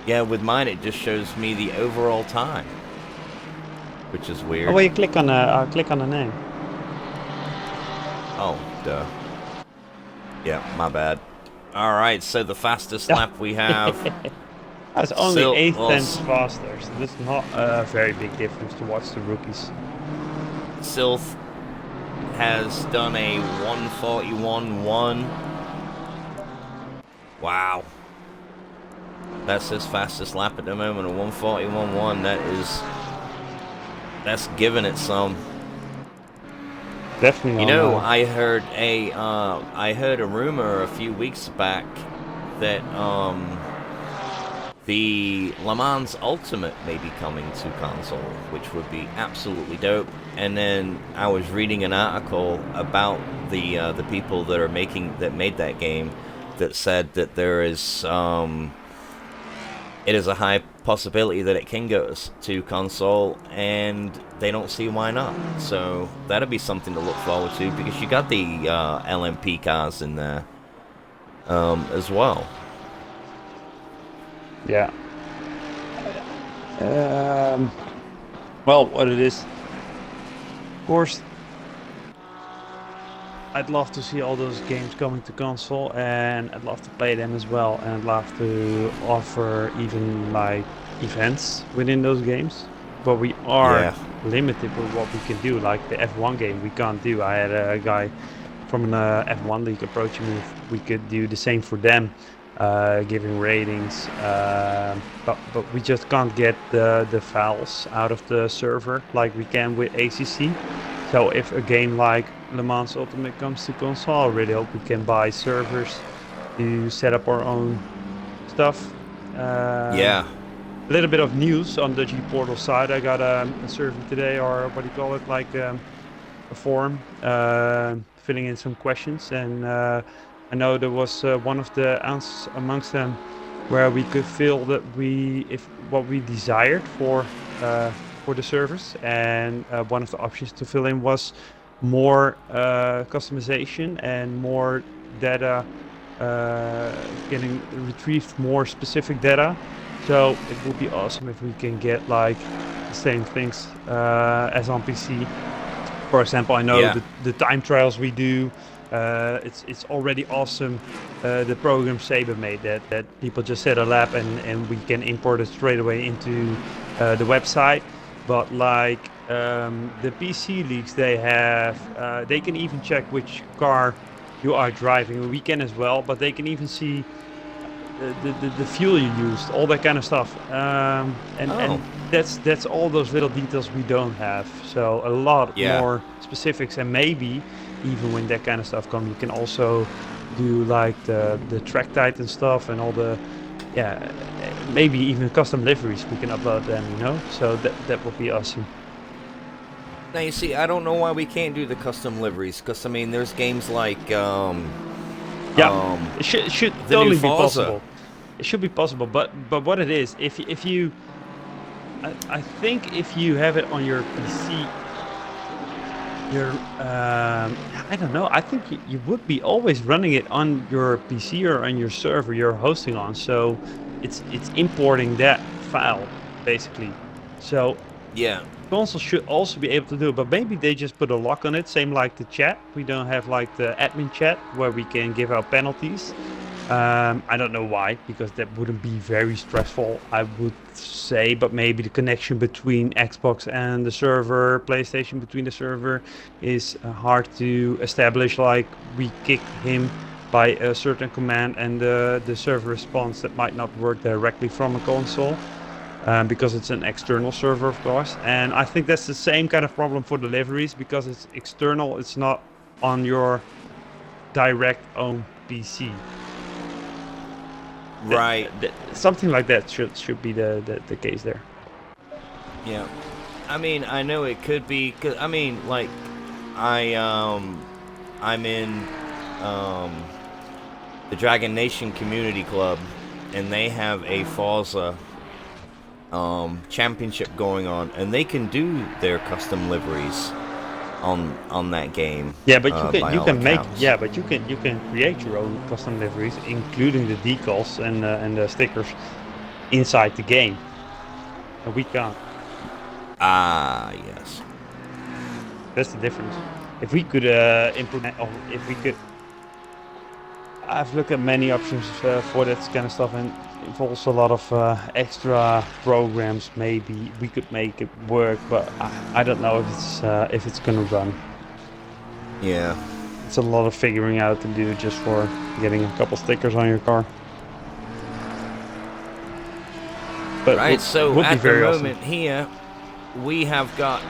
Yeah, with mine it just shows me the overall time, which is weird. Oh, well, you click on the name. Oh, duh. Yeah, my bad. All right, so the fastest lap we have. That's only 8/10 faster, so this is not a very big difference to watch the rookies. Silth has done a 141.1. Wow. That's his fastest lap at the moment, a 141.1. That's giving it some. Definitely. You know, I heard a rumor a few weeks back that the Le Mans Ultimate may be coming to console, which would be absolutely dope. And then I was reading an article about the people that made that game, that said that there is it is a high possibility that it can go to console, and they don't see why not. So that'll be something to look forward to, because you got the LMP cars in there as well. Yeah. Well, what it is, of course, I'd love to see all those games coming to console, and I'd love to play them as well, and I'd love to offer even like events within those games. But we are limited with what we can do. Like the F1 game, we can't do. I had a guy from an F1 league approaching me if we could do the same for them, giving ratings, but we just can't get the files out of the server like we can with ACC. So if a game like Le Mans Ultimate comes to console, I really hope we can buy servers to set up our own stuff. Yeah. A little bit of news on the G Portal side. I got a survey today, or what do you call it, like a forum, filling in some questions, and I know there was one of the answers amongst them where we could feel that what we desired for the servers, and one of the options to fill in was more customization and more data, getting retrieved more specific data. So it would be awesome if we can get like the same things as on PC. For example, I know the time trials we do, it's already awesome. The program Saber made that people just set a lap and we can import it straight away into the website. But like the PC leagues, they have they can even check which car you are driving. We can as well, but they can even see the fuel you used, all that kind of stuff, and that's all those little details we don't have. So a lot more specifics, and maybe even when that kind of stuff comes, you can also do like the track Titan stuff and all the maybe even custom liveries. We can upload them, you know. So that would be awesome. Now you see, I don't know why we can't do the custom liveries, because I mean, there's games like it should totally be possible. It should be possible, but what it is, if you, I think if you have it on your PC, I don't know. I think you would be always running it on your PC or on your server you're hosting on. So it's importing that file basically. So console should also be able to do it, but maybe they just put a lock on it. Same like the chat. We don't have like the admin chat where we can give out penalties. I don't know why, because that wouldn't be very stressful, I would say, but maybe the connection between Xbox and the server, PlayStation between the server, is hard to establish. Like, we kick him by a certain command and the server response that might not work directly from a console. Because it's an external server, of course. And I think that's the same kind of problem for deliveries, because it's external, it's not on your direct own PC. Right. Something like that should be the case there. Yeah. I mean, I know it could be, 'cause, I mean, like, I'm in, the Dragon Nation Community Club, and they have a Forza, championship going on, and they can do their custom liveries on that game. Yeah, but you can make accounts. but you can create your own custom liveries, including the decals and the stickers inside the game. And we can't. Ah, yes. That's the difference. If we could implement, or if we could, I've looked at many options for that kind of stuff, and it involves a lot of extra programs. Maybe we could make it work, but I don't know if it's gonna run. Yeah. It's a lot of figuring out to do just for getting a couple stickers on your car. But Right, so would be at the very awesome. moment here, we have got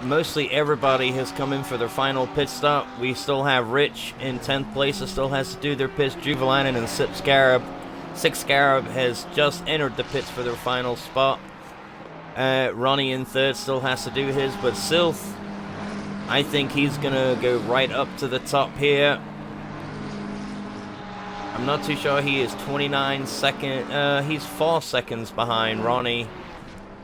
mostly everybody has come in for their final pit stop. We still have Rich in 10th place, that still has to do their pits. Juvelainen and Six Scarab has just entered the pits for their final spot. Ronnie in 3rd still has to do his, but Sylth, I think he's gonna go right up to the top here. I'm not too sure. He is 29 seconds. He's 4 seconds behind Ronnie.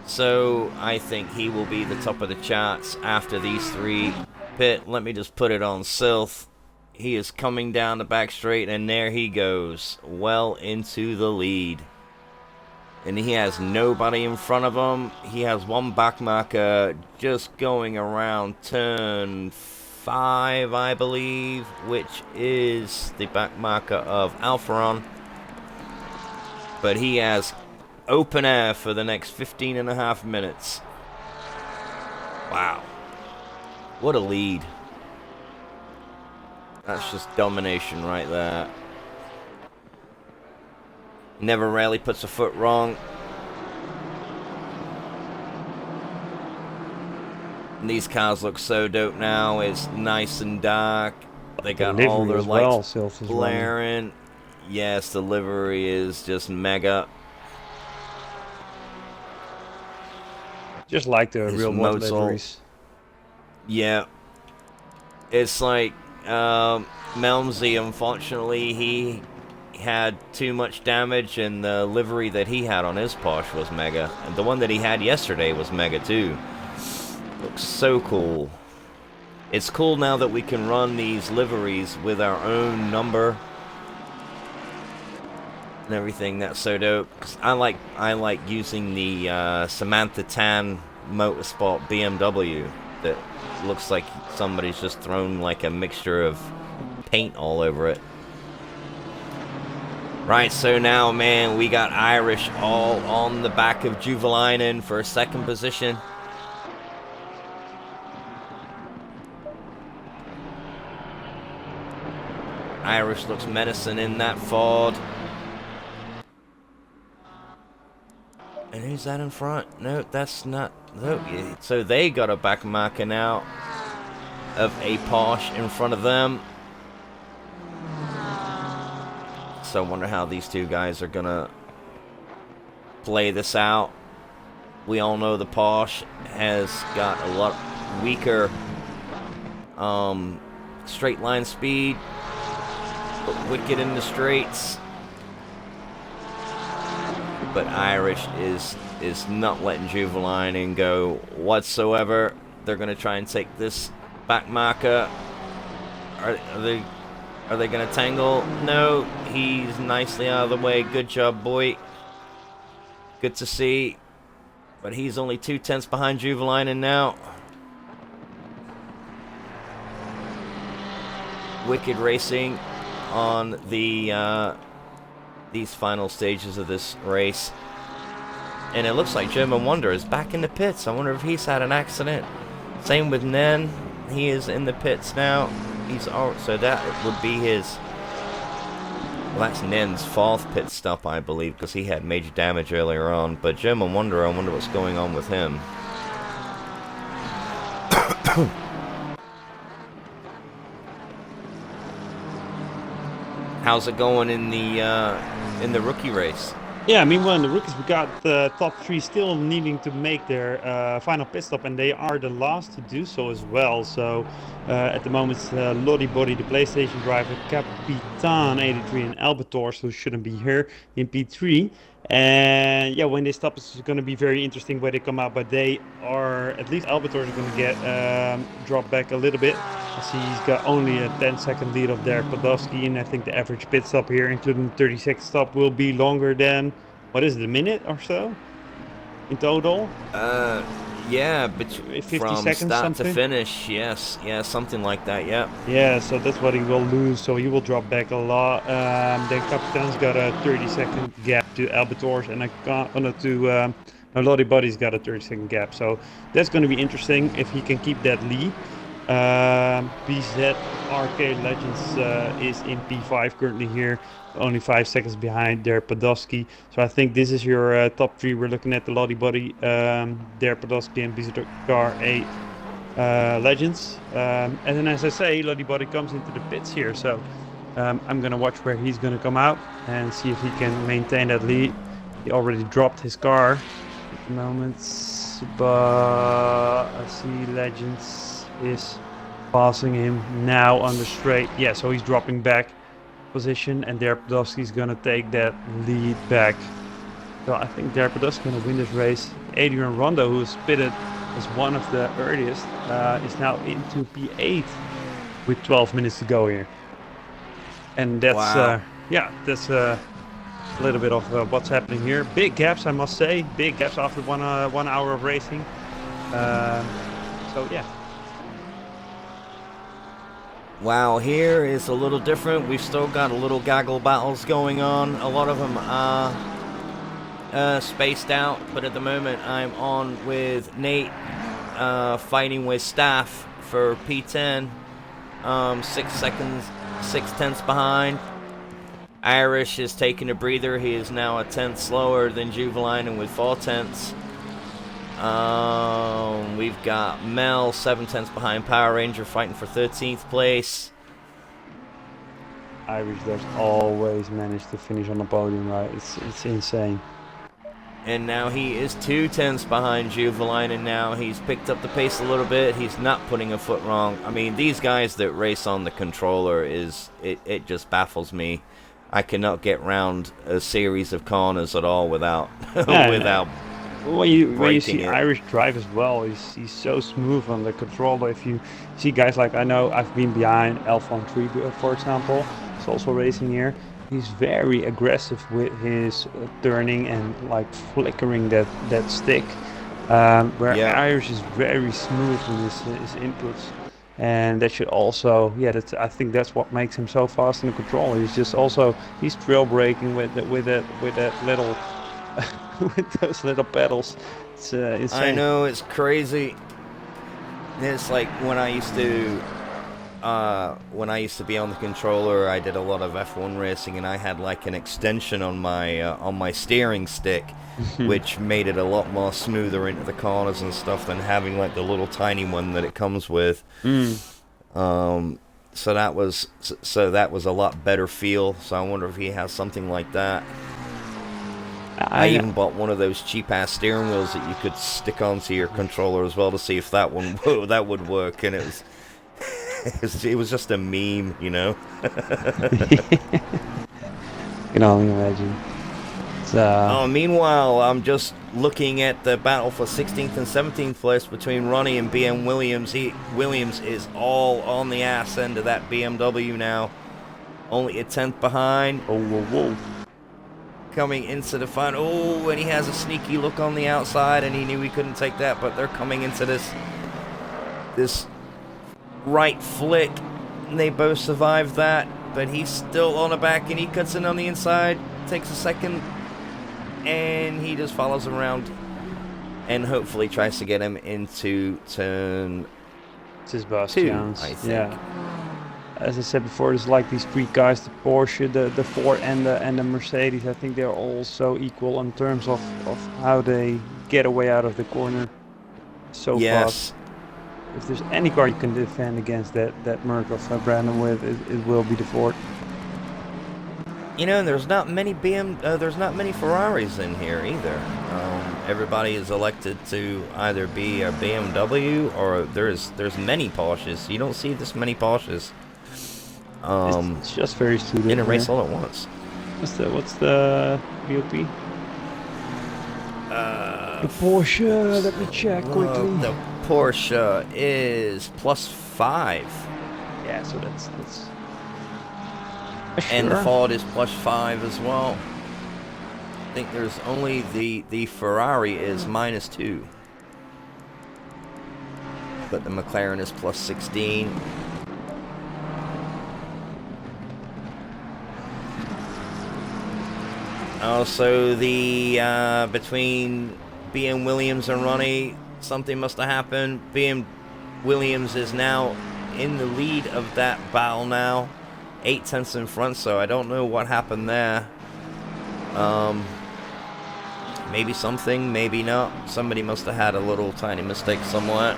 So I think he will be the top of the charts after these 3 pit. Let me just put it on Sylth. He is coming down the back straight, and there he goes, well into the lead. And he has nobody in front of him. He has one back marker just going around turn 5, I believe, which is the back marker of Alpharon. But he has open air for the next 15.5 minutes. Wow. What a lead. That's just domination right there. Never rarely puts a foot wrong. And these cars look so dope now. It's nice and dark. They got all their lights blaring. Yes, the livery is just mega. Just like the real world liveries. Yeah. It's like Melmsey, unfortunately, he had too much damage, and the livery that he had on his Porsche was mega. And the one that he had yesterday was mega too. Looks so cool. It's cool now that we can run these liveries with our own number and everything. That's so dope. 'Cause I like using the Samantha Tan Motorsport BMW that looks like somebody's just thrown like a mixture of paint all over it. Right, so now, man, we got Irish all on the back of Juvelainen for 2nd position. Irish looks menacing in that Ford. And who's that in front? No, that's not. No, so they got a back marker now of a Porsche in front of them. So I wonder how these two guys are gonna play this out. We all know the Porsche has got a lot weaker straight line speed, but wicked in the straights. But Irish is not letting Juvelainen go whatsoever. They're gonna try and take this back marker. Are they gonna tangle? No, he's nicely out of the way. Good job, boy. Good to see. But he's only 2/10 behind Juvelainen now. Wicked racing. on the these final stages of this race. And it looks like German Wonder is back in the pits. I wonder if he's had an accident. Same with Nen. He is in the pits now. So that would be his... Well, that's Nen's 4th pit stop, I believe, because he had major damage earlier on. But German Wonder, I wonder what's going on with him. How's it going in the rookie race? Yeah, meanwhile in the rookies we got the top 3 still needing to make their final pit stop, and they are the last to do so as well. So at the moment it's Lottie Body, the PlayStation driver, Capitan 83 and Albators, who shouldn't be here in P3. And yeah, when they stop it's going to be very interesting where they come out, but they are, at least Albators is going to get dropped back a little bit. I see he's got only a 10-second lead of Derek Podolski, and I think the average pit stop here, including the 30-second stop, will be longer than, what is it, a minute or so in total? Yeah, but 50 from seconds start something? to finish, yes, yeah, something like that, yeah. Yeah, so that's what he will lose, so he will drop back a lot. Then Capitan's got a 30-second gap to Albators, and Lottie Body's got a 30-second gap, so that's going to be interesting if he can keep that lead. BZ Arcade Legends is in P5 currently here, only 5 seconds behind Derek Podolski. So I think this is your top 3. We're looking at the Lottie Body, Derek Podolski, and BZ Car 8 Legends. And then, as I say, Lottie Body comes into the pits here, so I'm gonna watch where he's gonna come out and see if he can maintain that lead. He already dropped his car at the moment, but I see Legends is passing him now on the straight. Yeah, so he's dropping back position, and Derek Podolski is gonna take that lead back. So I think Derek Podolski is gonna win this race. Adrian Rondo, who is pitted as one of the earliest, is now into P8 with 12 minutes to go here. And that's Wow. yeah, that's a little bit of what's happening here. Big gaps, I must say. Big gaps after 1 hour of racing. So yeah. Wow, here is a little different. We've still got a little gaggle battles going on. A lot of them are spaced out, but at the moment I'm on with Nate, fighting with Staff for P10. 6 seconds, 6/10 behind. Irish is taking a breather. He is now a 10th slower than Juveline with 4/10. We've got Mel 7/10 behind Power Ranger, fighting for 13th place. Irish does always manage to finish on the podium, right? It's insane. And now he is 2/10 behind Juveline, and now he's picked up the pace a little bit. He's not putting a foot wrong. I mean, these guys that race on the controller, it just baffles me. I cannot get round a series of corners at all without without. When you see it. Irish drive as well, he's so smooth on the controller. If you see guys like, I know I've been behind Alphon 3, for example, he's also racing here. He's very aggressive with his turning and like flickering that stick, where Irish is very smooth in his inputs. And that should also, I think that's what makes him so fast in the controller. He's trail braking with that little with those little pedals. It's insane. I know, it's crazy. It's like when I used to be on the controller, I did a lot of F1 racing, and I had like an extension on my steering stick, which made it a lot more smoother into the corners and stuff than having like the little tiny one that it comes with. So that was a lot better feel. So I wonder if he has something like that. I even bought one of those cheap-ass steering wheels that you could stick onto your controller as well to see if that would work, and it was just a meme, you know. Can only imagine. Meanwhile, I'm just looking at the battle for 16th and 17th place between Ronnie and BM Williams. Williams is all on the ass end of that BMW now, only a 10th behind. Whoa. Coming into the final. Oh, and he has a sneaky look on the outside, and he knew he couldn't take that, but they're coming into this right flick, and they both survived that. but he's still on the back, and he cuts in on the inside, takes a second, and he just follows him around, and hopefully tries to get him into turn Sebastian, I think. yeah. As I said before, it's like these three guys, the Porsche, the Ford, and the Mercedes. I think they're all so equal in terms of how they get away out of the corner so fast. If there's any car you can defend against that Merc of Brandon with, it will be the Ford. You know, there's not many there's not many Ferraris in here either. Everybody is elected to either be a BMW or there's many Porsches. You don't see this many Porsches. It's just very suited in a race all at once. What's the VOP? The Porsche. Let me check quickly. The Porsche is +5. Yeah, so that's. And the Ford is +5 as well. I think there's only the Ferrari is -2. But the McLaren is +16. Also, the between BM Williams and Ronnie, something must have happened. BM Williams is now in the lead of that battle now, 8 tenths in front. So I don't know what happened there. Maybe something, maybe not. Somebody must have had a little tiny mistake somewhere.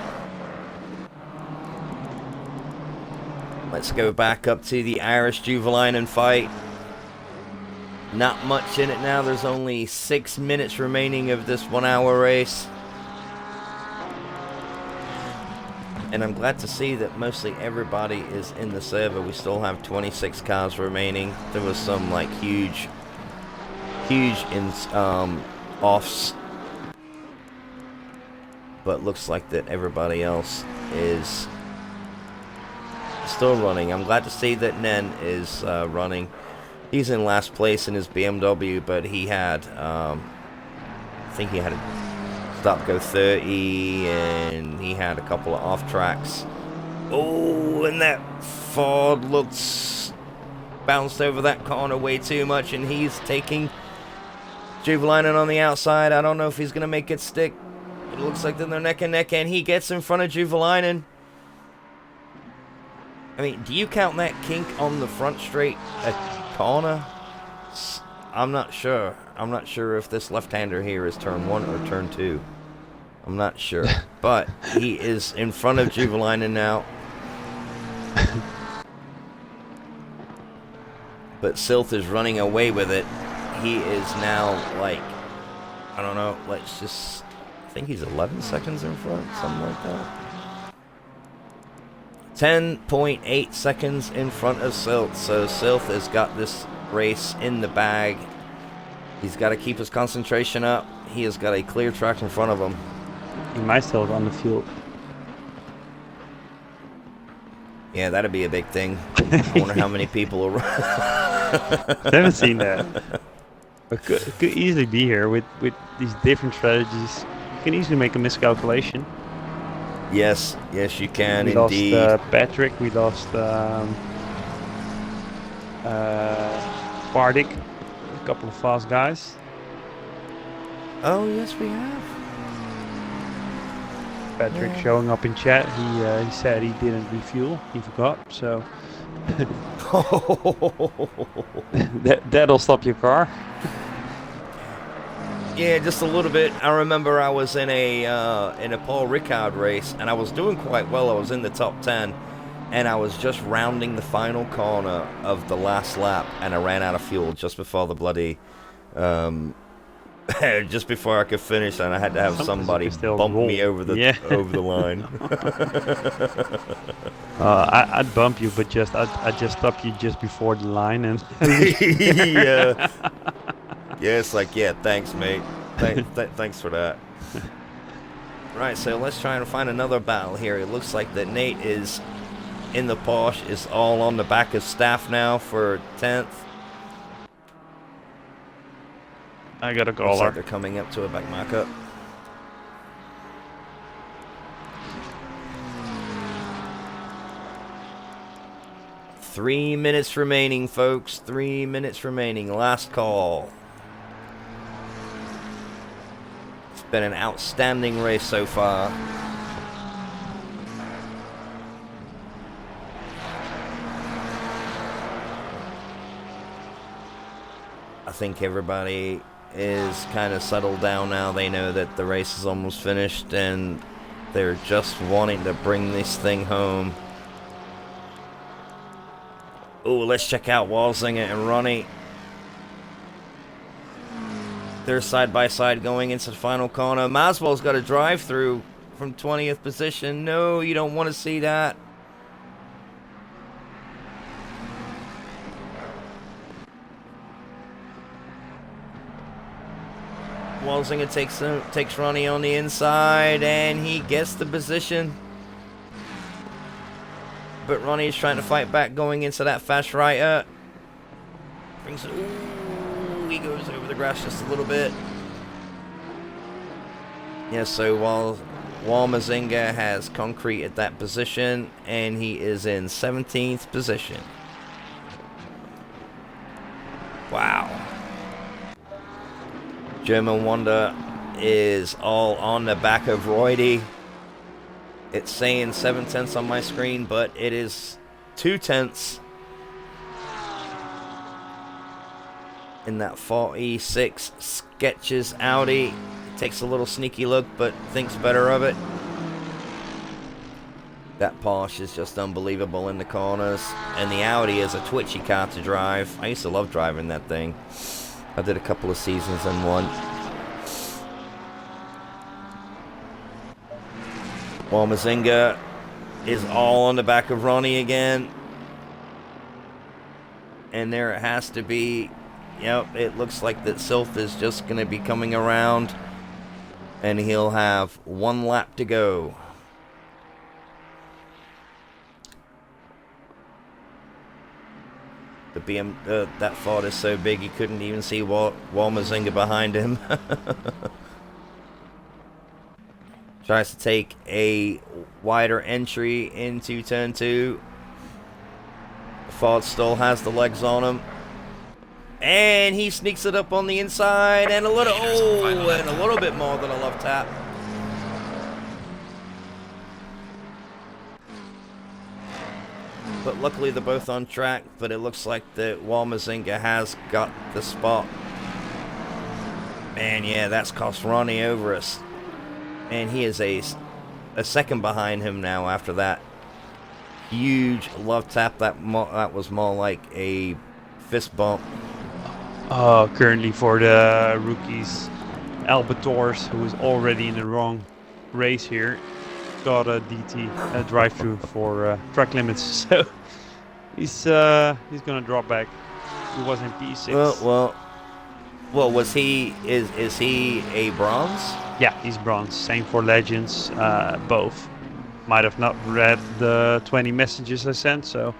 Let's go back up to the Irish Juvelainen fight. Not much in it now. There's only 6 minutes remaining of this 1 hour race. And I'm glad to see that mostly everybody is in the server. We still have 26 cars remaining. There was some like huge offs. But looks like that everybody else is still running. I'm glad to see that Nen is running. He's in last place in his BMW, but he had, I think he had a stop go 30, and he had a couple of off tracks. Oh, and that Ford looks bounced over that corner way too much, and he's taking Juvelainen on the outside. I don't know if he's going to make it stick. It looks like they're neck and neck, and he gets in front of Juvelainen. I mean, do you count that kink on the front straight a corner? I'm not sure. I'm not sure if this left-hander here is turn 1 or turn 2. I'm not sure. But he is in front of Juvelainen now. But Silth is running away with it. He is now, like, I don't know, let's just, I think he's 11 seconds in front, something like that. 10.8 seconds in front of Silth. So Silth has got this race in the bag. He's got to keep his concentration up. He has got a clear track in front of him. He might still run the field. Yeah, that'd be a big thing. I wonder how many people will run. I haven't seen that. But could easily be here with these different strategies. You can easily make a miscalculation. Yes, yes, you can we indeed. Lost Patrick. We lost Bardic. A couple of fast guys. Oh yes, we have. Patrick showing up in chat. He said he didn't refuel. He forgot. So that'll stop your car. Yeah, just a little bit. I remember I was in a Paul Ricard race, and I was doing quite well. I was in the top 10, and I was just rounding the final corner of the last lap, and I ran out of fuel just before the bloody, just before I could finish, and I had to have somebody bump me over the over the line. I'd bump you, but I'd just stop you just before the line, and yeah. Yeah, it's like, yeah, thanks, mate. Thanks for that. Right, so let's try and find another battle here. It looks like that Nate is in the Porsche, is all on the back of Staff now for 10th. I got a caller. Looks like they're coming up to a back markup. 3 minutes remaining, folks. 3 minutes remaining. Last call. It's been an outstanding race so far. I think everybody is kind of settled down now. They know that the race is almost finished and they're just wanting to bring this thing home. Oh, let's check out Walsinger and Ronnie. They're side by side going into the final corner. Maswell's got a drive through from 20th position. No, you don't want to see that. Walsinger takes Ronnie on the inside, and he gets the position. But Ronnie is trying to fight back going into that fast right. Brings it. Ooh, he goes over the grass just a little bit. Yeah, so Walsinger has concrete at that position, and he is in 17th position. Wow. German Wonder is all on the back of Roydy. It's saying 7/10 on my screen, but it is 2/10 in that 46 Sketches Audi. Takes a little sneaky look, but thinks better of it. That Porsche is just unbelievable in the corners, and the Audi is a twitchy car to drive. I used to love driving that thing. I did a couple of seasons in one. Walsinger is all on the back of Ronnie again. And there it has to be. Yep, it looks like that Sylph is just going to be coming around. And he'll have 1 lap to go. The that Ford is so big you couldn't even see Walsinger behind him. Tries to take a wider entry into turn 2. Ford still has the legs on him. And he sneaks it up on the inside and a little bit more than a left tap. But luckily they're both on track, but it looks like that Walsinger has got the spot. And yeah, that's cost Ronnie over us. And he is a second behind him now after that huge love tap. That was more like a fist bump. Currently for the rookies, Albators, who is already in the wrong race here, got a DT drive-through for track limits, so he's gonna drop back. He was in P6. Well, was he? Is he a bronze? Yeah, he's bronze. Same for Legends. Both. Might have not read the 20 messages I sent, so.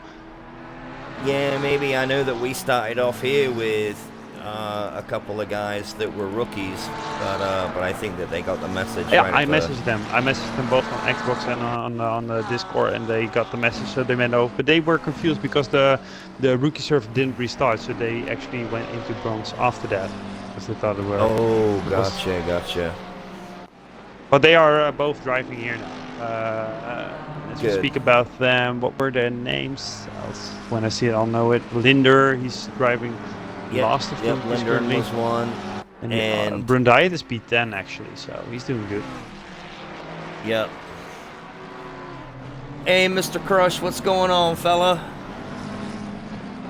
Yeah, maybe. I know that we started off here with a couple of guys that were rookies, but I think that they got the message. Yeah, right I messaged them. I messaged them both on Xbox and on the Discord, and they got the message, so they went over. But they were confused because the rookie server didn't restart, so they actually went into bronze after that because they thought it were. Oh, gotcha. But they are both driving here now. As we speak about them, what were their names? When I see it, I'll know it. Linder, he's driving last of them. Linder was one. And Brundiet is P10 actually, so he's doing good. Yep. Hey, Mr. Crush, what's going on, fella?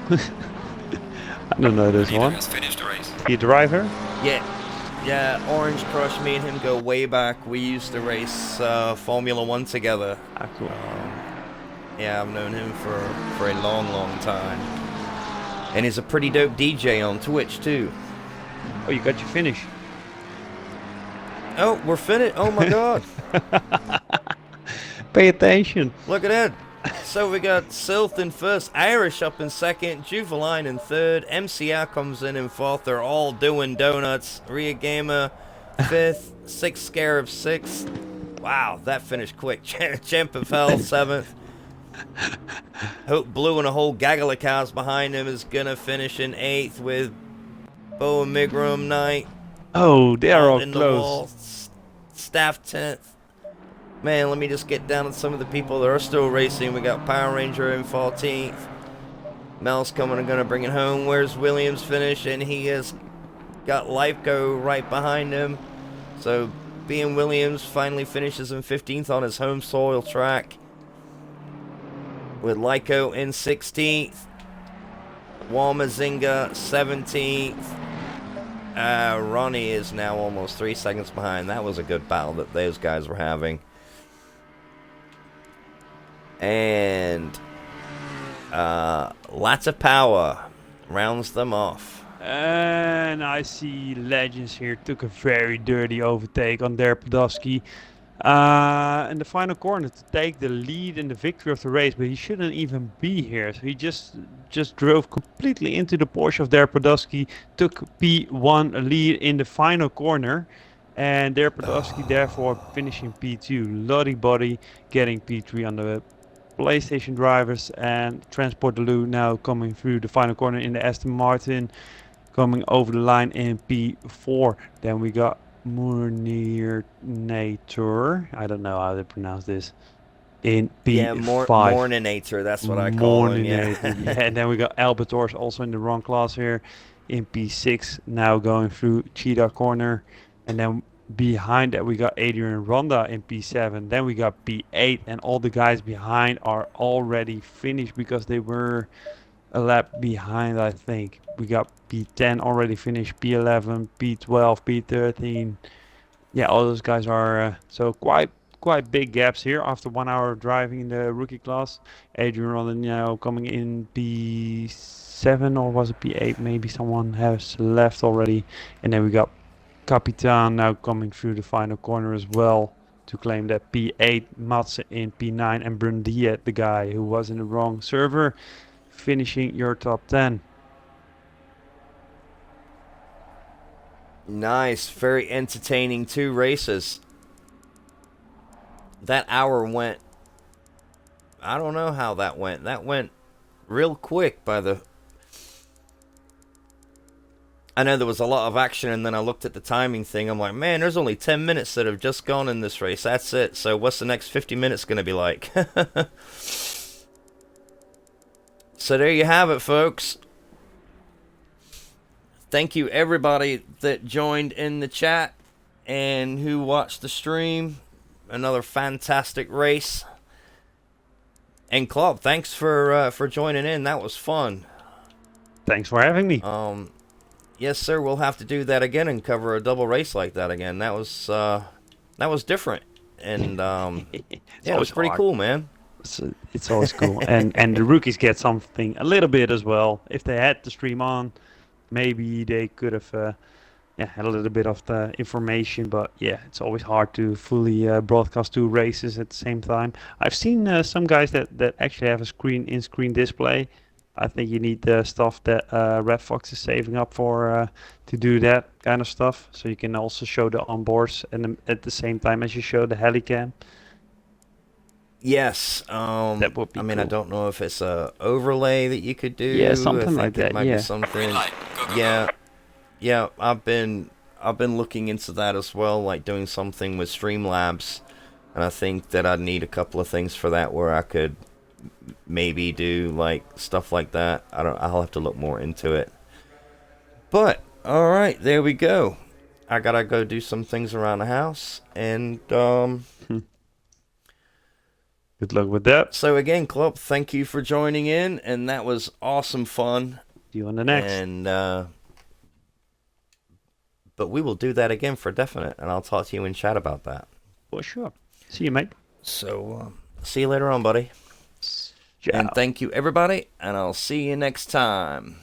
I don't know this one. You driver? Yeah, Orange Crush, me and him go way back. We used to race Formula 1 together. Ah, cool. Yeah, I've known him for a long time. And he's a pretty dope DJ on Twitch, too. Oh, you got your finish. Oh, we're finished. Oh, my God. Pay attention. Look at that. So we got Sylph in first, Irish up in second, Juveline in third, MCR comes in fourth. They're all doing donuts. Ria Gamer fifth, Six Scarab sixth. Wow, that finished quick. Champ of Hell seventh, Hope Blue and a whole gaggle of cows behind him is going to finish in 8th with Bo and Migrum Knight. Oh, they are all in the close. wall. Staff 10th. Man, let me just get down to some of the people that are still racing. We got Power Ranger in 14th. Mel's coming and going to bring it home. Where's Williams finish? And he has got Lifeco right behind him. So, being Williams finally finishes in 15th on his home soil track. With Lyco in 16th. Walmazinga 17th. Ronnie is now almost 3 seconds behind. That was a good battle that those guys were having. And lots of power rounds them off. And I see Legends here took a very dirty overtake on their Podolsky. In the final corner to take the lead in the victory of the race, but he shouldn't even be here. So he just drove completely into the Porsche of Der Podolsky, took P1 lead in the final corner, and Der Podolsky therefore finishing P2. Lottie Body getting P3 on the PlayStation drivers, and Transport Delu now coming through the final corner in the Aston Martin, coming over the line in P4. Then we got Murninator, I don't know how to pronounce this, in P5. Yeah, Morninator, that's what I call him. Yeah. Yeah, and then we got Albator's also in the wrong class here in P6, now going through Cheetah Corner. And then behind that we got Adrian Ronda in P7. Then we got P8, and all the guys behind are already finished because they were a lap behind, I think. We got P10 already finished, P11, P12, P13. Yeah, all those guys are so quite big gaps here after 1 hour of driving in the rookie class. Adrian Ronda now coming in P7, or was it P8? Maybe someone has left already. And then we got Capitan now coming through the final corner as well to claim that P8, Mats in P9, and Brundiet, the guy who was in the wrong server, finishing your top 10. Nice, very entertaining 2 races. That hour went, I don't know how that went. That went real quick by the... I know there was a lot of action, and then I looked at the timing thing. I'm like, man, there's only 10 minutes that have just gone in this race. That's it. So what's the next 50 minutes going to be like? So there you have it, folks. Thank you, everybody that joined in the chat and who watched the stream. Another fantastic race. And Club, thanks for joining in. That was fun. Thanks for having me. Yes, sir. We'll have to do that again and cover a double race like that again. That was different, and yeah, it was pretty cool, man. It's always cool, and the rookies get something a little bit as well. If they had the stream on, maybe they could have had a little bit of the information, but yeah, it's always hard to fully broadcast 2 races at the same time. I've seen some guys that actually have a in-screen display. I think you need the stuff that Red Fox is saving up for to do that kind of stuff, so you can also show the onboards and at the same time as you show the helicam. Yes, that would be I mean, cool. I don't know if it's a overlay that you could do. Yeah, something like that. It might be something. Yeah. I've been looking into that as well, like doing something with Streamlabs, and I think that I'd need a couple of things for that where I could maybe do like stuff like that. I'll have to look more into it. But all right, there we go. I gotta go do some things around the house, and good luck with that. So again, Club, thank you for joining in, and that was awesome fun. See you on the next. And but we will do that again for definite, and I'll talk to you in chat about that. For sure. See you, mate. So see you later on, buddy. Ciao. And thank you, everybody, and I'll see you next time.